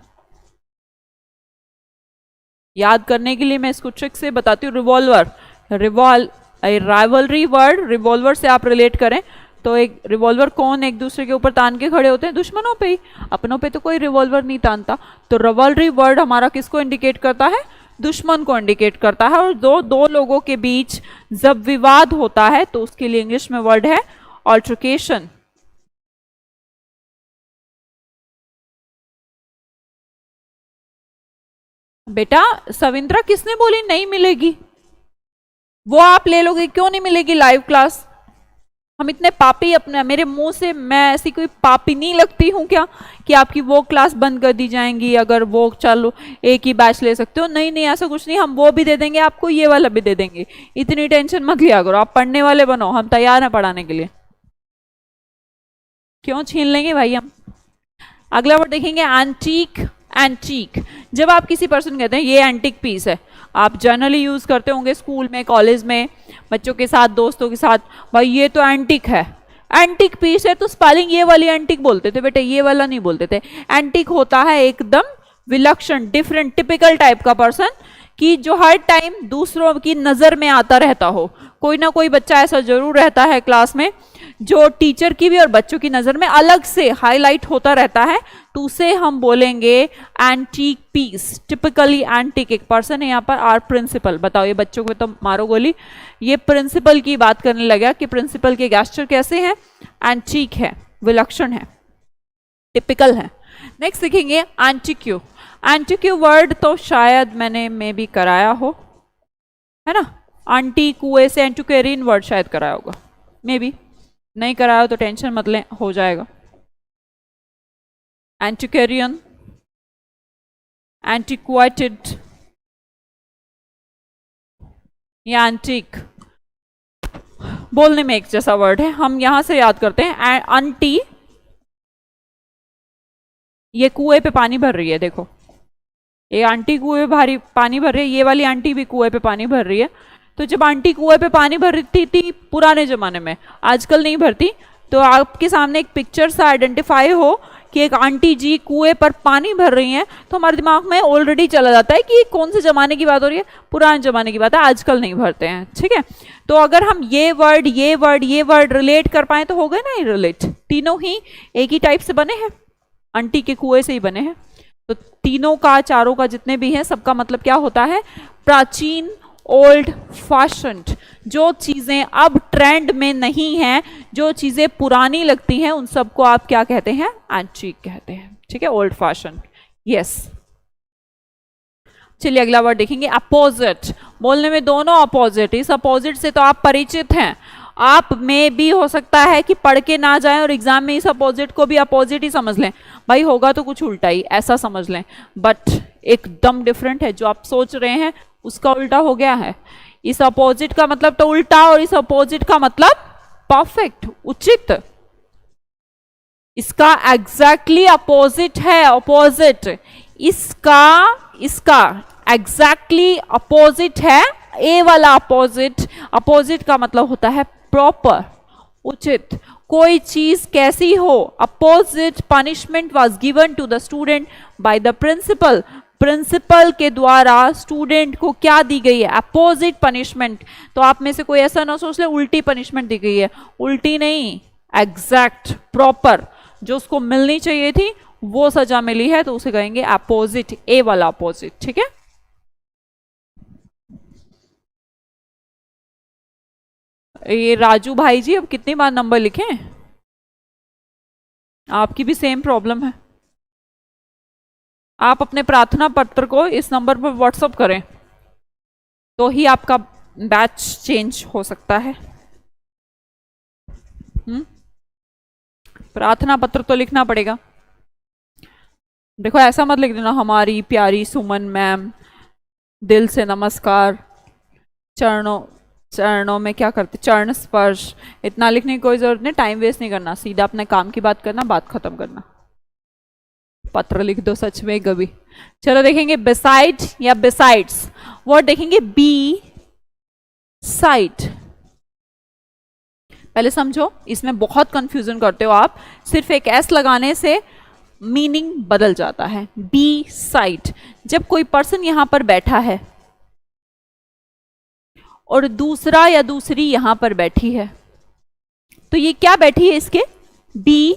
याद करने के लिए मैं इसको ट्रिक से बताती हूँ। रिवॉल्वर, राइवलरी वर्ड रिवॉल्वर से आप रिलेट करें तो एक रिवॉल्वर कौन एक दूसरे के ऊपर तान के खड़े होते हैं? दुश्मनों पे ही, अपनों पे तो कोई रिवॉल्वर नहीं तानता। तो रिवॉल्वरी वर्ड हमारा किसको इंडिकेट करता है? दुश्मन को इंडिकेट करता है। और दो लोगों के बीच जब विवाद होता है तो उसके लिए इंग्लिश में वर्ड है ऑल्टरकेशन। बेटा सविंद्रा किसने बोली नहीं मिलेगी? वो आप ले लोगे, क्यों नहीं मिलेगी लाइव क्लास? हम इतने पापी, अपने मेरे मुंह से मैं ऐसी कोई पापी नहीं लगती हूँ क्या कि आपकी वो क्लास बंद कर दी जाएंगी अगर वो चलो एक ही बैच ले सकते हो? नहीं नहीं, ऐसा कुछ नहीं, हम वो भी दे देंगे आपको, ये वाला भी दे देंगे। इतनी टेंशन मत लिया करो, आप पढ़ने वाले बनो, हम तैयार हैं पढ़ाने के लिए। क्यों छीन लेंगे भाई हम। अगला वर्ड देखेंगे एंटीक। एंटीक, जब आप किसी पर्सन कहते हैं ये एंटीक पीस है, आप जनरली यूज करते होंगे स्कूल में, कॉलेज में, बच्चों के साथ, दोस्तों के साथ, भाई ये तो एंटीक है, एंटीक पीस है। तो स्पेलिंग ये वाली एंटीक बोलते थे बेटे, ये वाला नहीं बोलते थे। एंटीक होता है एकदम विलक्षण, डिफरेंट, टिपिकल टाइप का पर्सन, कि जो हर टाइम दूसरों की नजर में आता रहता हो। कोई ना कोई बच्चा ऐसा जरूर रहता है क्लास में जो टीचर की भी और बच्चों की नजर में अलग से हाईलाइट होता रहता है, तो उसे हम बोलेंगे एंटीक पीस। टिपिकली एंटीक, एक पर्सन है यहाँ पर, आर प्रिंसिपल। बताओ ये बच्चों को तो मारो गोली, ये प्रिंसिपल की बात करने लगा कि प्रिंसिपल के गेस्चर कैसे हैं, एंटीक है, विलक्षण है, टिपिकल है। नेक्स्ट देखेंगे एंटीक्यू। एंटीक्यू वर्ड तो शायद मैंने मे भी कराया हो, है ना, आंटी कुएं से एंटीक्वेरियन वर्ड शायद कराया होगा, मे बी नहीं कराया हो तो टेंशन मत लें, हो जाएगा। एंटीक्वेरियन, एंटीक्वाइटेड या एंटीक, बोलने में एक जैसा वर्ड है, हम यहां से याद करते हैं। आंटी, ये कुएं पे पानी भर रही है, देखो ये आंटी कुएं पे पानी भर रही है, ये वाली आंटी भी कुएं पे पानी भर रही है। तो जब आंटी कुएं पे पानी भरती थी पुराने जमाने में, आजकल नहीं भरती, तो आपके सामने एक पिक्चर से आइडेंटिफाई हो कि एक आंटी जी कुएं पर पानी भर रही हैं, तो हमारे दिमाग में ऑलरेडी चला जाता है कि कौन से जमाने की बात हो रही है, पुराने जमाने की बात है, आजकल नहीं भरते हैं। ठीक है, तो अगर हम ये वर्ड रिलेट कर पाए तो हो गए ना, ये रिलेट, तीनों ही एक ही टाइप से बने हैं, आंटी के कुएं से ही बने हैं। तो तीनों का, चारों का, जितने भी हैं, सबका मतलब क्या होता है, प्राचीन, ओल्ड फैशन्ड। जो चीजें अब ट्रेंड में नहीं हैं, जो चीजें पुरानी लगती हैं, उन सबको आप क्या कहते हैं, एंटीक कहते हैं। ठीक है, ओल्ड फैशन, यस। चलिए अगला वर्ड देखेंगे, अपोजिट। बोलने में दोनों अपोजिट, इस अपोजिट से तो आप परिचित हैं। आप में भी हो सकता है कि पढ़ के ना जाएं और एग्जाम में इस अपोजिट को भी अपोजिट ही समझ लें, भाई होगा तो कुछ उल्टा ही, ऐसा समझ लें, बट एकदम डिफरेंट है। जो आप सोच रहे हैं उसका उल्टा हो गया है। इस अपोजिट का मतलब तो उल्टा, और इस अपोजिट का मतलब परफेक्ट, उचित। इसका एग्जैक्टली अपोजिट है, अपोजिट। इसका एग्जैक्टली अपोजिट है, ए वाला अपोजिट। अपोजिट का मतलब होता है प्रॉपर, उचित। कोई चीज कैसी हो, opposite punishment was given to the student by the principal. Principal के द्वारा स्टूडेंट को क्या दी गई है, अपोजिट पनिशमेंट। तो आप में से कोई ऐसा ना सोच ले उल्टी पनिशमेंट दी गई है, उल्टी नहीं, एग्जैक्ट, प्रॉपर, जो उसको मिलनी चाहिए थी वो सजा मिली है, तो उसे कहेंगे अपोजिट, ए वाला अपोजिट। ठीक है, ये राजू भाई जी अब कितनी बार नंबर लिखें, आपकी भी सेम प्रॉब्लम है। आप अपने प्रार्थना पत्र को इस नंबर पर व्हाट्सएप करें तो ही आपका बैच चेंज हो सकता है। प्रार्थना पत्र तो लिखना पड़ेगा। देखो ऐसा मत लिख देना, हमारी प्यारी सुमन मैम, दिल से नमस्कार, चरणों में क्या करते, चरण स्पर्श, इतना लिखने की कोई जरूरत नहीं, टाइम वेस्ट नहीं करना, सीधा अपने काम की बात करना, बात खत्म करना। पत्र लिख दो सच में कभी। चलो देखेंगे बिसाइड या बिसाइड्स। वर्ड देखेंगे बी साइड। पहले समझो, इसमें बहुत कंफ्यूजन करते हो आप, सिर्फ एक एस लगाने से मीनिंग बदल जाता है। बी साइड, जब कोई पर्सन यहां पर बैठा है और दूसरा या दूसरी यहां पर बैठी है, तो ये क्या बैठी है, इसके बी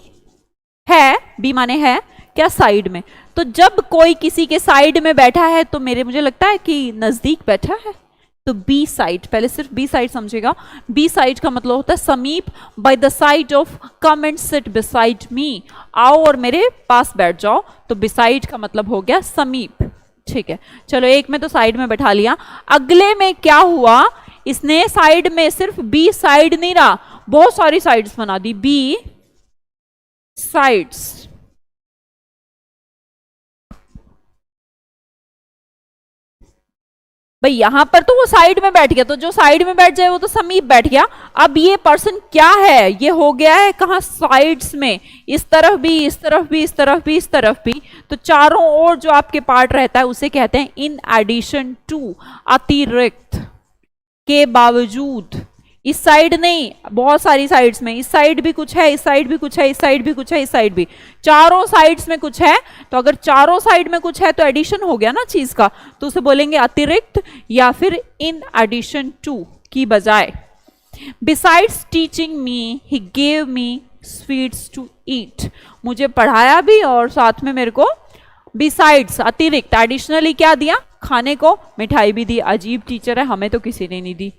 है, बी माने है क्या, साइड में। तो जब कोई किसी के साइड में बैठा है तो मुझे लगता है कि नजदीक बैठा है, तो बी साइड। पहले सिर्फ बी साइड समझेगा। बी साइड का मतलब होता है समीप, by the side of, come and sit beside me, आओ और मेरे पास बैठ जाओ। तो बिसाइड का मतलब हो गया समीप। ठीक है, चलो एक में तो साइड में बैठा लिया, अगले में क्या हुआ, इसने साइड में सिर्फ बी साइड नहीं रहा, बहुत सारी साइड्स बना दी, बी साइड्स। भाई यहां पर तो वो साइड में बैठ गया, तो जो साइड में बैठ जाए वो तो समीप बैठ गया। अब ये पर्सन क्या है, ये हो गया है कहां, साइड्स में, इस तरफ भी, इस तरफ भी, इस तरफ भी, इस तरफ भी। तो चारों ओर जो आपके पार्ट रहता है उसे कहते हैं इन एडिशन टू, अतिरिक्त, के बावजूद। इस साइड नहीं, बहुत सारी साइड्स में, इस साइड भी कुछ है, इस साइड भी कुछ है, इस साइड भी कुछ है, इस साइड भी, चारों साइड्स में कुछ है। तो अगर चारों साइड में कुछ है तो एडिशन हो गया ना चीज का, तो उसे बोलेंगे अतिरिक्त या फिर इन एडिशन टू की बजाय। Besides teaching me he gave me sweets to eat, मुझे पढ़ाया भी और साथ में मेरे को बिसाइड्स अतिरिक्त एडिशनली क्या दिया, खाने को मिठाई भी दी। अजीब टीचर है, हमें तो किसी ने नहीं दी,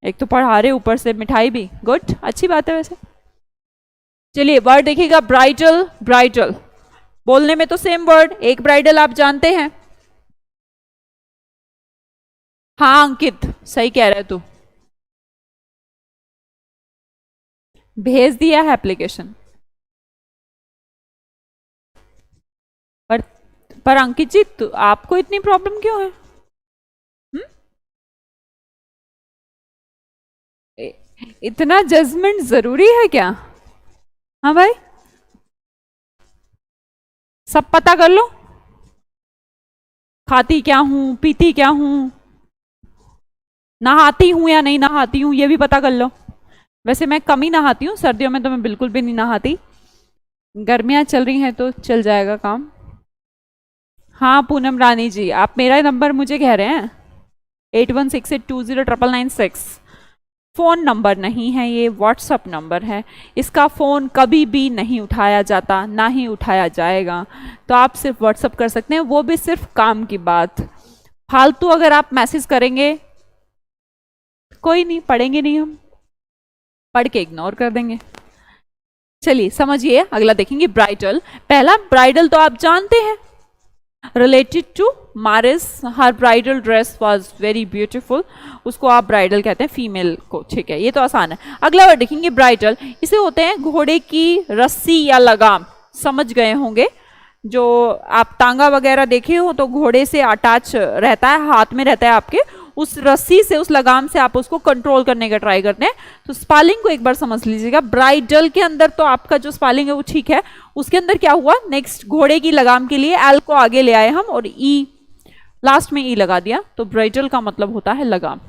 एक तो पढ़ा रहे ऊपर से मिठाई भी। गुड, अच्छी बात है वैसे। चलिए वर्ड देखिएगा, ब्राइडल। ब्राइडल बोलने में तो सेम वर्ड, एक ब्राइडल आप जानते हैं। हाँ अंकित सही कह रहे तू, भेज दिया है एप्लीकेशन। पर अंकित जी तो आपको इतनी प्रॉब्लम क्यों है? इतना जजमेंट जरूरी है क्या? हाँ भाई, सब पता कर लो, खाती क्या हूं, पीती क्या हूं, नहाती हूं या नहीं नहाती हूं, ये भी पता कर लो। वैसे मैं कम ही नहाती हूँ, सर्दियों में तो मैं बिल्कुल भी नहीं नहाती, गर्मियां चल रही हैं तो चल जाएगा काम। हाँ पूनम रानी जी, आप मेरा नंबर मुझे कह रहे हैं, 8168209996 फ़ोन नंबर नहीं है, ये व्हाट्सअप नंबर है। इसका फ़ोन कभी भी नहीं उठाया जाता, ना ही उठाया जाएगा, तो आप सिर्फ व्हाट्सअप कर सकते हैं, वो भी सिर्फ काम की बात। फालतू अगर आप मैसेज करेंगे कोई नहीं, पढ़ेंगे नहीं हम, पढ़ के इग्नोर कर देंगे। चलिए समझिए, अगला देखेंगे ब्राइडल। पहला ब्राइडल तो आप जानते हैं, related to marriage, her bridal dress was very beautiful, उसको आप ब्राइडल कहते हैं फीमेल को, ठीक है, ये तो आसान है। अगला वर्ड देखेंगे ब्राइडल, इसे होते हैं घोड़े की रस्सी या लगाम, समझ गए होंगे, जो आप टांगा वगैरह देखे हो तो घोड़े से अटैच रहता है, हाथ में रहता है आपके, उस रस्सी से, उस लगाम से आप उसको कंट्रोल करने का ट्राई करते हैं। तो स्पेलिंग को एक बार समझ लीजिएगा, ब्राइडल के अंदर तो आपका जो स्पेलिंग है वो ठीक है, उसके अंदर क्या हुआ, नेक्स्ट घोड़े की लगाम के लिए एल को आगे ले आए हम और ई लास्ट में ई लगा दिया, तो ब्राइडल का मतलब होता है लगाम।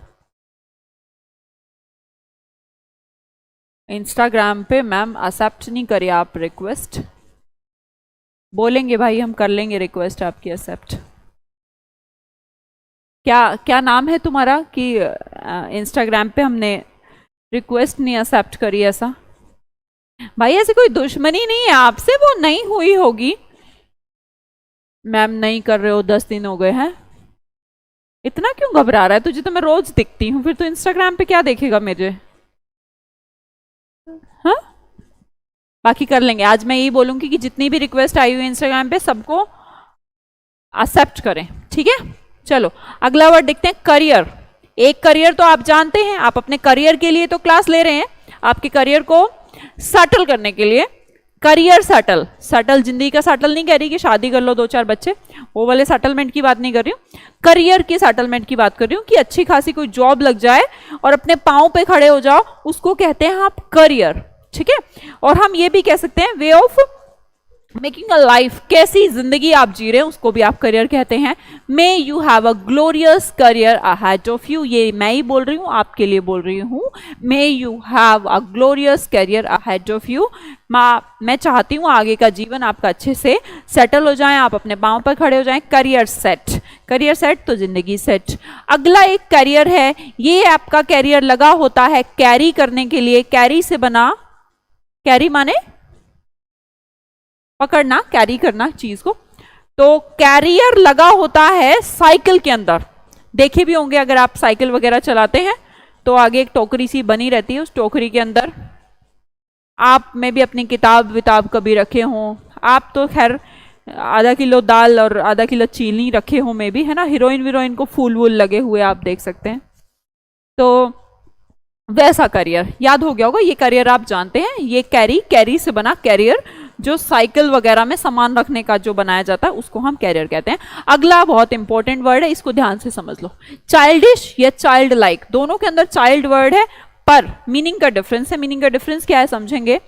इंस्टाग्राम पे मैम एक्सेप्ट नहीं करिए आप रिक्वेस्ट, बोलेंगे भाई हम कर लेंगे रिक्वेस्ट आपकी एक्सेप्ट। क्या क्या नाम है तुम्हारा कि इंस्टाग्राम पे हमने रिक्वेस्ट नहीं एक्सेप्ट करी? ऐसा भाई ऐसे कोई दुश्मनी नहीं है आपसे, वो नहीं हुई होगी। मैम नहीं कर रहे हो, 10 दिन हो गए हैं, इतना क्यों घबरा रहा है? तुझे तो मैं रोज दिखती हूँ, फिर तो इंस्टाग्राम पे क्या देखेगा मुझे? हाँ बाकी कर लेंगे, आज मैं यही बोलूंगी कि जितनी भी रिक्वेस्ट आई हुई इंस्टाग्राम पे सबको एक्सेप्ट करें, ठीक है। चलो अगला वर्ड देखते हैं, करियर। एक करियर तो आप जानते हैं, आप अपने करियर के लिए तो क्लास ले रहे हैं, आपके करियर को सेटल करने के लिए। करियर सेटल, सेटल जिंदगी का सेटल नहीं कह रही कि शादी कर लो 2-4 बच्चे, वो वाले सेटलमेंट की बात नहीं कर रही हूँ, करियर की सेटलमेंट की बात कर रही हूँ कि अच्छी खासी कोई जॉब लग जाए और अपने पाँव पे खड़े हो जाओ, उसको कहते हैं आप करियर, ठीक है। और हम ये भी कह सकते हैं way of making a life, कैसी जिंदगी आप जी रहे हैं उसको भी आप करियर कहते हैं। May you have a glorious career ahead of you, ये मैं ही बोल रही हूँ, आपके लिए बोल रही हूँ। May you have a glorious career ahead of you, मैं चाहती हूँ आगे का जीवन आपका अच्छे से सेटल हो जाए, आप अपने पाँव पर खड़े हो जाएं। करियर सेट, करियर सेट तो जिंदगी सेट। अगला एक करियर है, ये आपका करियर लगा होता है कैरी करने के लिए, कैरी से बना, कैरी माने पकड़ना, कैरी करना चीज को, तो कैरियर लगा होता है साइकिल के अंदर। देखे भी होंगे अगर आप साइकिल वगैरह चलाते हैं तो आगे एक टोकरी सी बनी रहती है, उस टोकरी के अंदर आप में भी अपनी किताब विताब कभी रखे हों, आप तो खैर आधा किलो दाल और आधा किलो चीनी रखे हो में भी, है ना, हीरोइन वीरोइन को फूल वूल लगे हुए आप देख सकते हैं, तो वैसा करियर याद हो गया होगा। ये करियर आप जानते हैं, ये कैरी, कैरी से बना कैरियर, जो साइकिल वगैरह में सामान रखने का जो बनाया जाता है उसको हम कैरियर कहते हैं। अगला बहुत इंपॉर्टेंट वर्ड है, इसको ध्यान से समझ लो, चाइल्डिश या चाइल्ड लाइक, दोनों के अंदर चाइल्ड वर्ड है पर मीनिंग का डिफरेंस है। मीनिंग का डिफरेंस क्या है समझेंगे,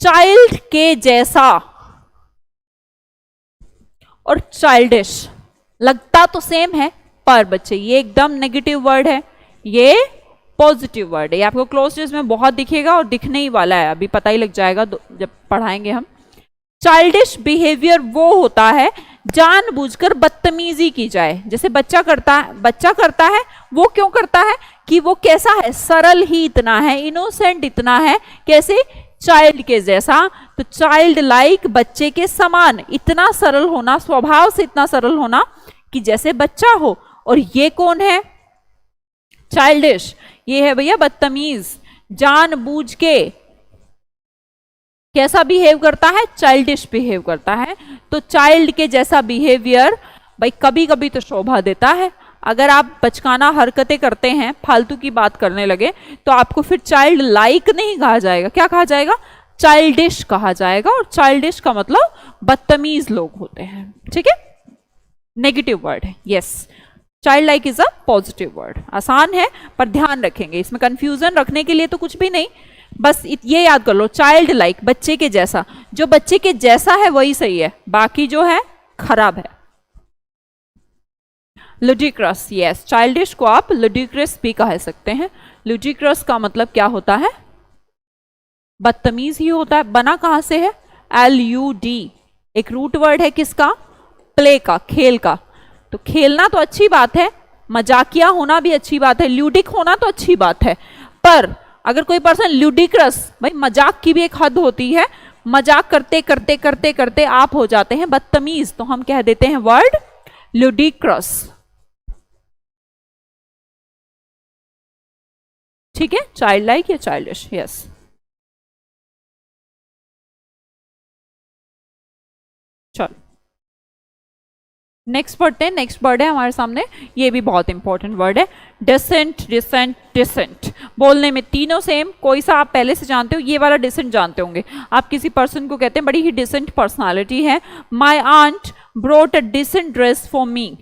चाइल्ड के जैसा और चाइल्डिश लगता तो सेम है, पर बच्चे ये एकदम नेगेटिव वर्ड है, ये पॉजिटिव वर्ड है, ये आपको क्लोजेस में बहुत दिखेगा और दिखने ही वाला है, अभी पता ही लग जाएगा जब पढ़ाएंगे हम। चाइल्डिश बिहेवियर वो होता है जानबूझकर बदतमीजी की जाए, जैसे बच्चा करता है वो क्यों करता है कि वो कैसा है, सरल ही इतना है, इनोसेंट इतना है, कैसे, चाइल्ड के जैसा। तो चाइल्ड लाइक, बच्चे के समान, इतना सरल होना, स्वभाव से इतना सरल होना कि जैसे बच्चा हो। और ये कौन है, चाइल्डिश, ये है भैया बदतमीज, जानबूझ के कैसा बिहेव करता है, चाइल्डिश बिहेव करता है। तो चाइल्ड के जैसा बिहेवियर भाई कभी कभी तो शोभा देता है। अगर आप बचकाना हरकतें करते हैं, फालतू की बात करने लगे, तो आपको फिर चाइल्ड लाइक नहीं कहा जाएगा, क्या कहा जाएगा, चाइल्डिश कहा जाएगा। और चाइल्डिश का मतलब बदतमीज लोग होते हैं, ठीक है, नेगेटिव वर्ड है। Yes, child like is a positive word. आसान है पर ध्यान रखेंगे, इसमें कंफ्यूजन रखने के लिए तो कुछ भी नहीं, बस ये याद कर लो, चाइल्ड लाइक, बच्चे के जैसा। जो बच्चे के जैसा है वही सही है, बाकी जो है खराब है। लुडिक्रस, यस, चाइल्डिश को आप लुडिक्रस भी कह सकते हैं। लुडिक्रस का मतलब क्या होता है, बदतमीज ही होता है। बना कहां से है, LUD, एक रूट वर्ड है किसका, प्ले का, खेल का। तो खेलना तो अच्छी बात है, मजाकिया होना भी अच्छी बात है, ल्यूडिक होना तो अच्छी बात है, पर अगर कोई पर्सन ल्यूडिक्रस, भाई मजाक की भी एक हद होती है, मजाक करते करते करते करते आप हो जाते हैं बदतमीज, तो हम कह देते हैं वर्ड ल्यूडिक्रस, ठीक है, चाइल्ड लाइक या चाइल्डिश। यस, चलो नेक्स्ट पढ़ते हैं। नेक्स्ट वर्ड है हमारे सामने, ये भी बहुत इंपॉर्टेंट वर्ड है, डिसेंट, डिसेंट, डिसेंट। बोलने में तीनों सेम, कोई सा आप पहले से जानते हो, ये वाला डिसेंट जानते होंगे। आप किसी पर्सन को कहते हैं बड़ी ही डिसेंट पर्सनालिटी है, my aunt brought a decent dress for me,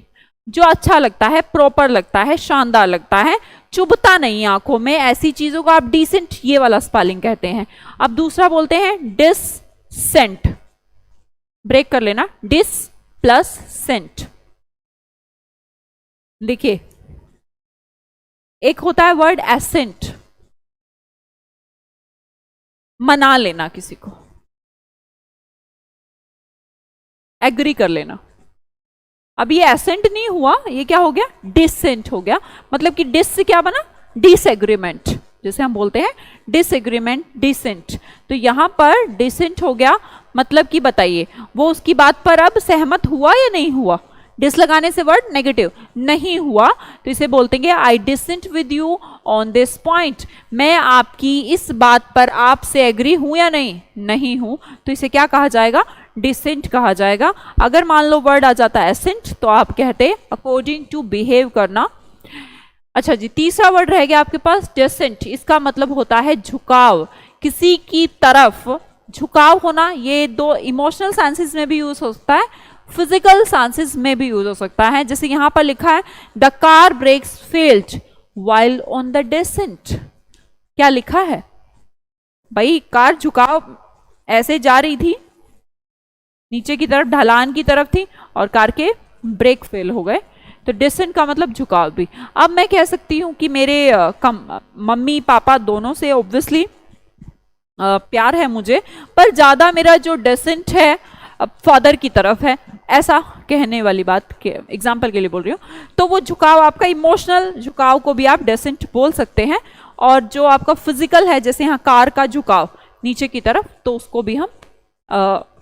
जो अच्छा लगता है, प्रॉपर लगता है, शानदार लगता है, चुभता नहीं आंखों में, ऐसी चीजों को आप डिसेंट, ये वाला स्पेलिंग कहते हैं। अब दूसरा बोलते हैं डिसेंट, ब्रेक कर लेना, डिस प्लस सेंट। देखिए, एक होता है वर्ड एसेंट, मना लेना किसी को, एग्री कर लेना। अब ये एसेंट नहीं हुआ, ये क्या हो गया, डिसेंट हो गया। मतलब कि डिस से क्या बना, डिसएग्रीमेंट, जैसे हम बोलते हैं डिसएग्रीमेंट, डिसेंट। तो यहां पर डिसेंट हो गया, मतलब कि बताइए वो उसकी बात पर अब सहमत हुआ या नहीं हुआ। डिस लगाने से वर्ड नेगेटिव, नहीं हुआ, तो इसे बोलते हैं I dissent with you on this point, मैं आपकी इस बात पर आपसे एग्री हूं या नहीं, नहीं हूं, तो इसे क्या कहा जाएगा, डिसेंट कहा जाएगा। अगर मान लो वर्ड आ जाता है एसेंट, तो आप कहते अकॉर्डिंग टू बिहेव करना। अच्छा जी, तीसरा वर्ड रह गया आपके पास डिसेंट, इसका मतलब होता है झुकाव, किसी की तरफ झुकाव होना। ये दो इमोशनल सेंसेस में भी यूज हो सकता है, फिजिकल सेंसेस में भी यूज हो सकता है। जैसे यहां पर लिखा है the car brakes failed while on the descent, क्या लिखा है भाई, कार झुकाव ऐसे जा रही थी, नीचे की तरफ, ढलान की तरफ थी, और कार के ब्रेक फेल हो गए, तो डिसेंट का मतलब झुकाव भी। अब मैं कह सकती हूँ कि मेरे मम्मी पापा दोनों से ऑब्वियसली प्यार है मुझे, पर ज्यादा मेरा जो डिसेंट है फादर की तरफ है, ऐसा कहने वाली बात के एग्जाम्पल के लिए बोल रही हूँ। तो वो झुकाव, आपका इमोशनल झुकाव को भी आप डिसेंट बोल सकते हैं, और जो आपका फिजिकल है, जैसे यहाँ कार का झुकाव नीचे की तरफ, तो उसको भी हम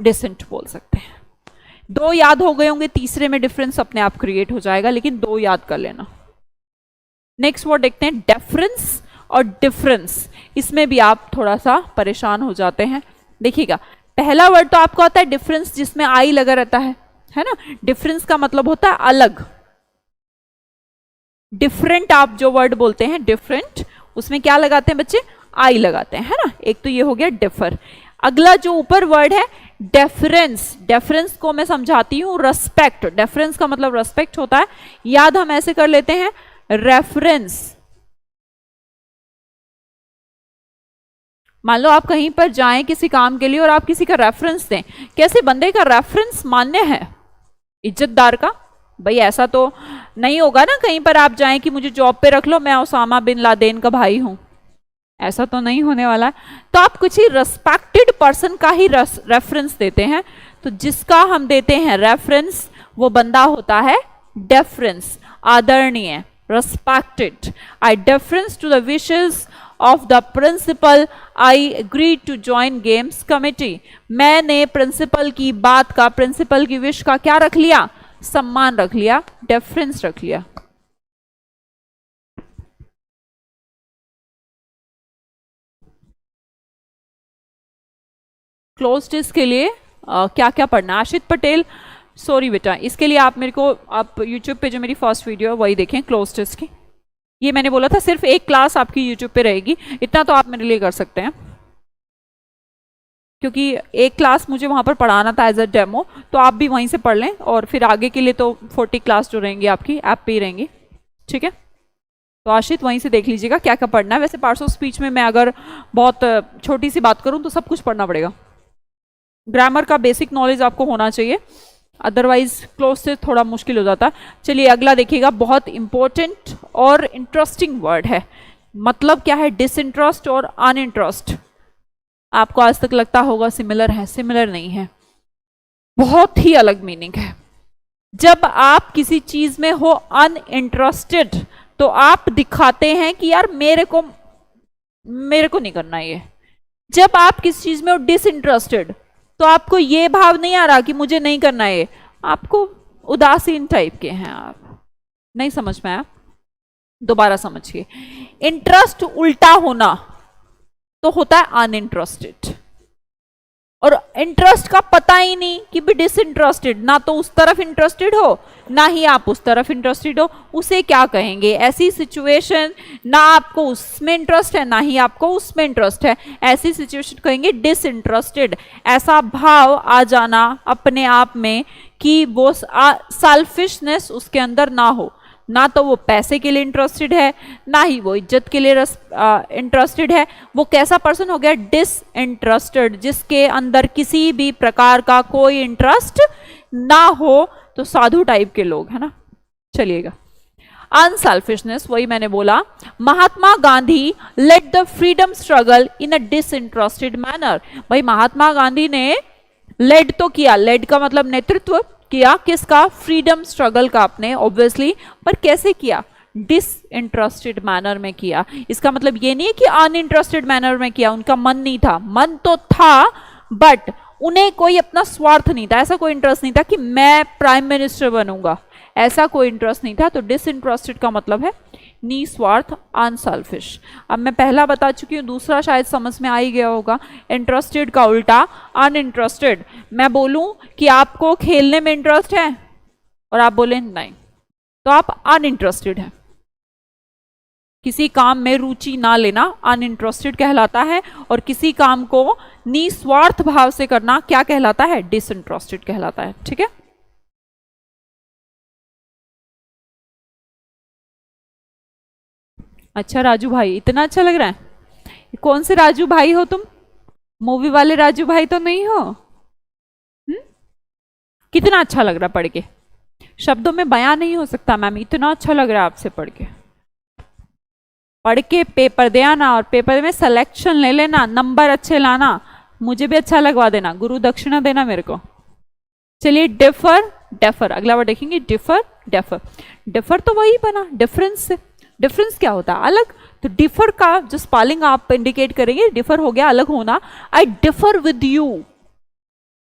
डिसेंट बोल सकते हैं। दो याद हो गए होंगे, तीसरे में डिफरेंस अपने आप क्रिएट हो जाएगा, लेकिन दो याद कर लेना। नेक्स्ट वर्ड देखते हैं डेफरेंस और डिफरेंस, इसमें भी आप थोड़ा सा परेशान हो जाते हैं। देखिएगा, पहला वर्ड तो आपको आता है डिफरेंस, जिसमें आई लगा रहता है ना। डिफरेंस का मतलब होता है अलग, डिफरेंट आप जो वर्ड बोलते हैं डिफरेंट, उसमें क्या लगाते हैं बच्चे, आई लगाते हैं, है ना। एक तो ये हो गया डिफर। अगला जो ऊपर वर्ड है डेफरेंस, डेफरेंस को मैं समझाती हूं रेस्पेक्ट, डेफरेंस का मतलब रेस्पेक्ट होता है, याद हम ऐसे कर लेते हैं रेफरेंस। मान लो आप कहीं पर जाएं किसी काम के लिए और आप किसी का रेफरेंस दें, कैसे बंदे का रेफरेंस मान्य है, इज्जतदार का, भाई ऐसा तो नहीं होगा ना कहीं पर आप जाएं कि मुझे जॉब पे रख लो, मैं ओसामा बिन लादेन का भाई हूं, ऐसा तो नहीं होने वाला। तो आप कुछ ही रेस्पेक्टेड पर्सन का ही रेफरेंस देते हैं, तो जिसका हम देते हैं रेफरेंस वो बंदा होता है डेफरेंस, आदरणीय, respected. I deference to the wishes of the principal. I agreed to join games committee. मैंने प्रिंसिपल की बात का, प्रिंसिपल की विश का क्या रख लिया? सम्मान रख लिया, डेफरेंस रख लिया. क्लोज टेस्ट के लिए क्या क्या पढ़ना? आशित पटेल, सॉरी बेटा, इसके लिए आप मेरे को, आप यूट्यूब पे जो मेरी फर्स्ट वीडियो है वही देखें क्लोज टेस्ट की. ये मैंने बोला था सिर्फ एक क्लास आपकी यूट्यूब पे रहेगी, इतना तो आप मेरे लिए कर सकते हैं, क्योंकि एक क्लास मुझे वहां पर पढ़ाना था एज अ डेमो, तो आप भी वहीं से पढ़ लें और फिर आगे के लिए तो 40 क्लास जो रहेंगी आपकी ऐप पे ही रहेंगी. ठीक है, तो आशित वहीं से देख लीजिएगा क्या क्या पढ़ना है. वैसे पार्ट्स ऑफ स्पीच में मैं अगर बहुत छोटी सी बात करूं तो सब कुछ पढ़ना पड़ेगा. ग्रामर का बेसिक नॉलेज आपको होना चाहिए, अदरवाइज क्लोज से थोड़ा मुश्किल हो जाता है. चलिए अगला देखिएगा, बहुत इंपॉर्टेंट और इंटरेस्टिंग वर्ड है. मतलब क्या है? डिसइंटरेस्ट और अनइंटरेस्ट. आपको आज तक लगता होगा सिमिलर है, सिमिलर नहीं है, बहुत ही अलग मीनिंग है. जब आप किसी चीज में हो अनइंटरेस्टेड तो आप दिखाते हैं कि यार मेरे को नहीं करना ये. जब आप किसी चीज में हो डिसइंटरेस्टेड तो आपको ये भाव नहीं आ रहा कि मुझे नहीं करना है, आपको उदासीन टाइप के हैं आप. नहीं समझ में आया? दोबारा समझिए. इंटरेस्ट उल्टा होना तो होता है अनइंटरेस्टेड, और इंटरेस्ट का पता ही नहीं कि भी डिसइंटरेस्टेड. ना तो उस तरफ इंटरेस्टेड हो ना ही आप उस तरफ इंटरेस्टेड हो, उसे क्या कहेंगे? ऐसी सिचुएशन, ना आपको उसमें इंटरेस्ट है ना ही आपको उसमें इंटरेस्ट है, ऐसी सिचुएशन कहेंगे डिसइंटरेस्टेड. ऐसा भाव आ जाना अपने आप में कि वो सेल्फिशनेस उसके अंदर ना हो. ना तो वो पैसे के लिए इंटरेस्टेड है ना ही वो इज्जत के लिए इंटरेस्टेड है. वो कैसा पर्सन हो गया? डिसइंटरेस्टेड, जिसके अंदर किसी भी प्रकार का कोई इंटरेस्ट ना हो. तो साधु टाइप के लोग है ना. चलिएगा, अनसेल्फिशनेस, वही मैंने बोला. Mahatma Gandhi led the freedom struggle in a disinterested manner. भाई महात्मा गांधी ने लेड तो किया, लेड का मतलब नेतृत्व किया किसका? फ्रीडम स्ट्रगल का आपने ऑब्वियसली, पर कैसे किया? डिसइंटरेस्टेड मैनर में किया. इसका मतलब ये नहीं है कि अनइंटरेस्टेड मैनर में किया, उनका मन नहीं था, मन तो था, बट उन्हें कोई अपना स्वार्थ नहीं था, ऐसा कोई इंटरेस्ट नहीं था कि मैं प्राइम मिनिस्टर बनूंगा, ऐसा कोई इंटरेस्ट नहीं था. तो डिसइंटरेस्टेड का मतलब है निस्वार्थ, अनसेल्फिश. अब मैं पहला बता चुकी हूँ, दूसरा शायद समझ में आ ही गया होगा. इंटरेस्टेड का उल्टा अनइंटरेस्टेड. मैं बोलूं कि आपको खेलने में इंटरेस्ट है और आप बोले नहीं, तो आप अनइंटरेस्टेड हैं. किसी काम में रुचि ना लेना अनइंटरेस्टेड कहलाता है, और किसी काम को निस्वार्थ भाव से करना क्या कहलाता है? डिसइंटरेस्टेड कहलाता है. ठीक है, अच्छा राजू भाई, इतना अच्छा लग रहा है. कौन से राजू भाई हो तुम? मूवी वाले राजू भाई तो नहीं हो? कितना अच्छा लग रहा पढ़ के, शब्दों में बयां नहीं हो सकता मैम, इतना अच्छा लग रहा है आपसे पढ़ के. पढ़ के पेपर दे आना और पेपर में सिलेक्शन ले लेना, नंबर अच्छे लाना, मुझे भी अच्छा लगवा देना, गुरु दक्षिणा देना मेरे को. चलिए, डिफर, डेफर, अगला वर्ड देखेंगे. Differ, defer. डिफर तो वही बना डिफरेंस से. डिफरेंस क्या होता है? अलग. तो डिफर का जो स्पेलिंग आप इंडिकेट करेंगे, डिफर हो गया अलग होना. आई differ with you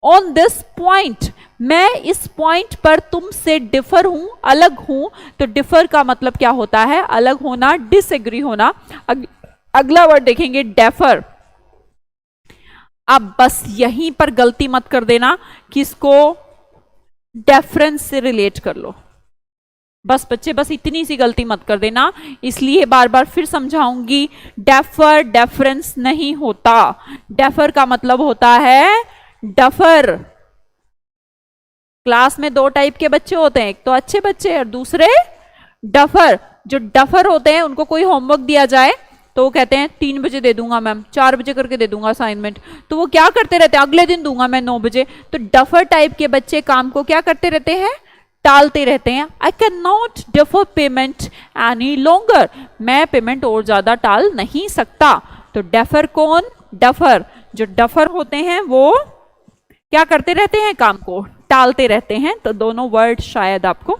on this point, मैं इस पॉइंट पर तुमसे डिफर हूं, अलग हूं. तो डिफर का मतलब क्या होता है? अलग होना, डिसएग्री होना. अगला वर्ड देखेंगे, डेफर. अब बस यहीं पर गलती मत कर देना कि इसको डेफरेंस से रिलेट कर लो. बस बच्चे, बस इतनी सी गलती मत कर देना, इसलिए बार बार फिर समझाऊंगी. डेफर डेफरेंस नहीं होता. डेफर का मतलब होता है डफर. क्लास में दो टाइप के बच्चे होते हैं, एक तो अच्छे बच्चे और दूसरे डफर. जो डफर होते हैं उनको कोई होमवर्क दिया जाए तो वो कहते हैं 3 बजे दे दूंगा मैम, 4 बजे करके दे दूंगा असाइनमेंट. तो वो क्या करते रहते हैं? अगले दिन दूंगा मैं 9 बजे. तो डफर टाइप के बच्चे काम को क्या करते रहते हैं? टालते रहते हैं. आई can not differ payment any longer, मैं पेमेंट और ज्यादा टाल नहीं सकता. तो डेफर कौन? डफर. जो डफर होते हैं वो क्या करते रहते हैं? काम को टालते रहते हैं. तो दोनों वर्ड शायद आपको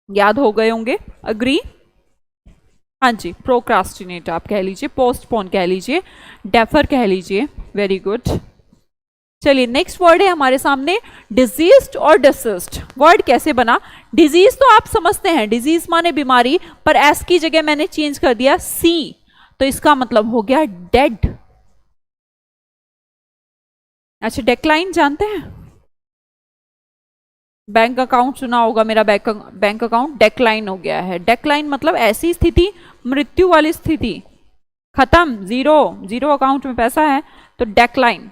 याद हो गए होंगे. अग्री? हाँ जी, प्रोक्रास्टिनेट आप कह लीजिए, पोस्टपोन कह लीजिए, डेफर कह लीजिए। Very good. चलिए नेक्स्ट वर्ड है हमारे सामने डिजीज्ड और डिसीज्ड। वर्ड कैसे बना? डिजीज तो आप समझते हैं, डिजीज माने बीमारी, पर एस की जगह मैंने चेंज कर दिया सी, तो इसका मतलब हो गया डेड। अच्छा, डेक्लाइन जानते हैं? बैंक अकाउंट सुना होगा, मेरा बैंक अकाउंट डेक्लाइन हो गया है। डेक्लाइन मतलब ऐसी स्थिति, मृत्यु वाली स्थिति, खत्म, जीरो, जीरो अकाउंट में पैसा है तो डेक्लाइन।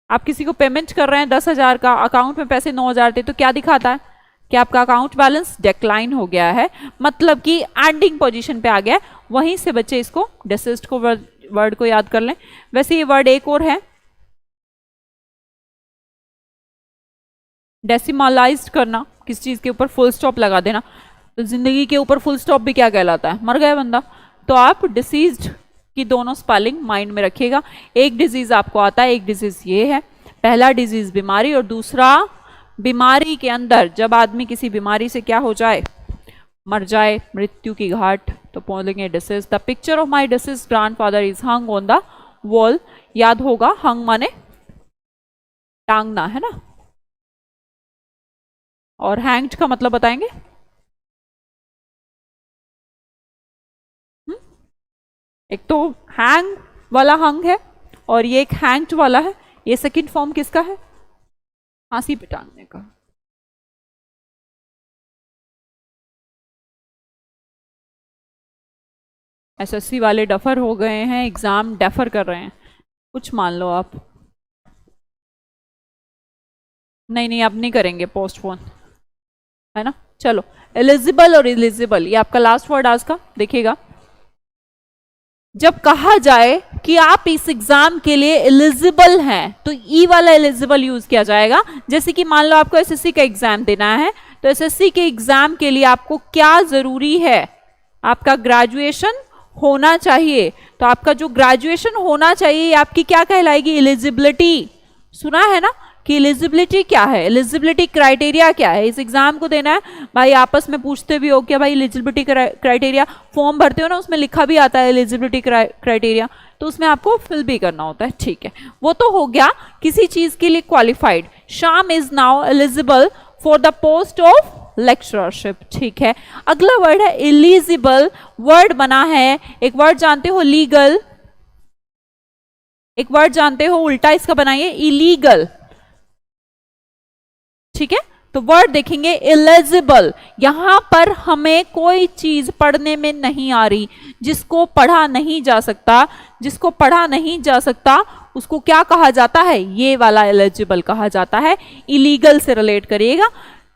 आप किसी को पेमेंट कर रहे हैं 10,000 का, अकाउंट में पैसे 9,000 थे, तो क्या दिखाता है कि आपका अकाउंट बैलेंस डेक्लाइन हो गया है, मतलब कि एंडिंग पोजीशन पे आ गया है। वहीं से बच्चे इसको डिसीज्ड को वर्ड को याद कर लें। वैसे ये वर्ड एक और है, डेसिमलाइज्ड करना, किस चीज के ऊपर फुल स्टॉप लगा देना। तो जिंदगी के ऊपर फुल स्टॉप भी क्या कहलाता है? मर गया बंदा। तो आप डिसीज्ड की दोनों स्पेलिंग माइंड में रखिएगा। एक डिजीज आपको आता है, एक डिजीज ये है। पहला डिजीज बीमारी, और दूसरा बीमारी के अंदर जब आदमी किसी बीमारी से क्या हो जाए, मर जाए, मृत्यु की घाट, तो बोलेंगे disease. The picture of my disease grandfather is hung on the wall. याद होगा, हंग माने टांगना, है ना, और हैंग्ड का मतलब बताएंगे? एक तो हैंग वाला हंग है, और ये एक हैंग्ड वाला है। ये सेकंड फॉर्म किसका है? फांसी पे टांगने का। एसएससी वाले डफर हो गए हैं, एग्जाम डेफर कर रहे हैं, कुछ मान लो आप। नहीं नहीं, अब नहीं करेंगे पोस्टपोन, है ना। चलो, एलिजिबल और इलिजिबल, ये आपका लास्ट वर्ड आज का। देखिएगा, जब कहा जाए कि आप इस एग्जाम के लिए एलिजिबल हैं, तो ई वाला एलिजिबल यूज किया जाएगा। जैसे कि मान लो आपको एसएससी का एग्जाम देना है, तो एसएससी के एग्जाम के लिए आपको क्या जरूरी है? आपका ग्रेजुएशन होना चाहिए। तो आपका जो ग्रेजुएशन होना चाहिए, आपकी क्या कहलाएगी? एलिजिबिलिटी। सुना है ना कि एलिजिबिलिटी क्या है, एलिजिबिलिटी क्राइटेरिया क्या है। इस एग्जाम को देना है भाई, आपस में पूछते भी हो क्या भाई एलिजिबिलिटी क्राइटेरिया, फॉर्म भरते हो ना, उसमें लिखा भी आता है एलिजिबिलिटी क्राइटेरिया, तो उसमें आपको फिल भी करना होता है। ठीक है, वो तो हो गया किसी चीज के लिए qualified. Shyam is now eligible for the post of lectureship. ठीक है, अगला वर्ड है एलिजिबल। वर्ड बना है, एक वर्ड जानते हो लीगल, एक वर्ड जानते हो उल्टा इसका बनाइए इलीगल। ठीक है, तो वर्ड देखेंगे एलिजिबल। यहां पर हमें कोई चीज पढ़ने में नहीं आ रही, जिसको पढ़ा नहीं जा सकता, जिसको पढ़ा नहीं जा सकता उसको क्या कहा जाता है? ये वाला एलिजिबल कहा जाता है। इलीगल से रिलेट करिएगा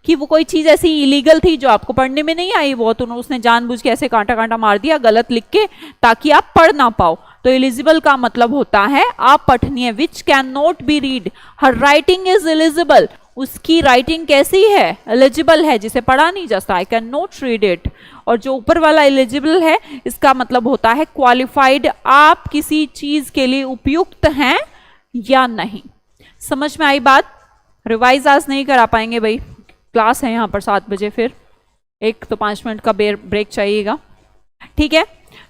कि वो कोई चीज ऐसी इलीगल थी जो आपको पढ़ने में नहीं आई, वो तो उसने जानबूझ के ऐसे कांटा कांटा मार दिया गलत लिख के ताकि आप पढ़ ना पाओ। तो एलिजिबल का मतलब होता है अपठनीय, which can not be read. Her writing is illegible, उसकी राइटिंग कैसी है? एलिजिबल है, जिसे पढ़ा नहीं जा सकता। I can not read it. और जो ऊपर वाला एलिजिबल है, इसका मतलब होता है क्वालिफाइड, आप किसी चीज के लिए उपयुक्त हैं या नहीं। समझ में आई बात? रिवाइज आज नहीं करा पाएंगे भाई, क्लास है यहाँ पर 7 बजे, फिर एक तो 5 मिनट का ब्रेक चाहिएगा। ठीक है,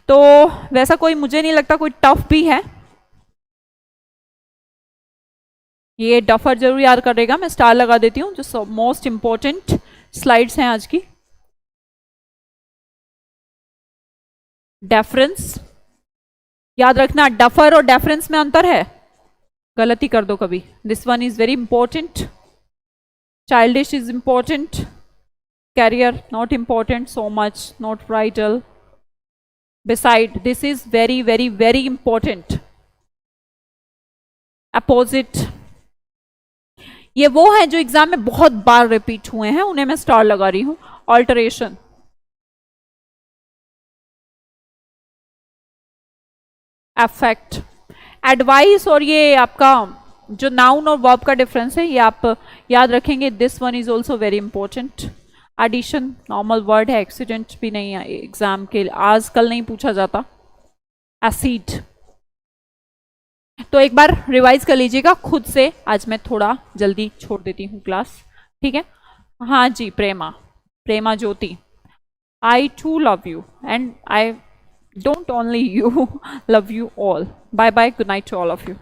तो वैसा कोई मुझे नहीं लगता कोई टफ भी है। ये डफर जरूर याद करेगा, मैं स्टार लगा देती हूँ, जो मोस्ट इंपॉर्टेंट स्लाइड्स हैं आज की। डेफरेंस याद रखना, डफर और डेफरेंस में अंतर है, गलती कर दो कभी। This one is very important, childish is important, career not important so much, not vital, beside this is very very very important. Opposite, ये वो है जो एग्जाम में बहुत बार रिपीट हुए हैं, उन्हें मैं स्टार लगा रही हूं। ऑल्टरेशन, अफेक्ट, एडवाइस, और ये आपका जो नाउन और वर्ब का डिफरेंस है ये आप याद रखेंगे। This one is also very important. Addition normal word है, एक्सीडेंट भी नहीं है एग्जाम के, आज कल नहीं पूछा जाता। एसिड, तो एक बार रिवाइज कर लीजिएगा खुद से, आज मैं थोड़ा जल्दी छोड़ देती हूँ क्लास। ठीक है, हाँ जी, Prema, Prema Jyoti, I too love you and I Don't only you, love you all. Bye bye. Good night to all of you.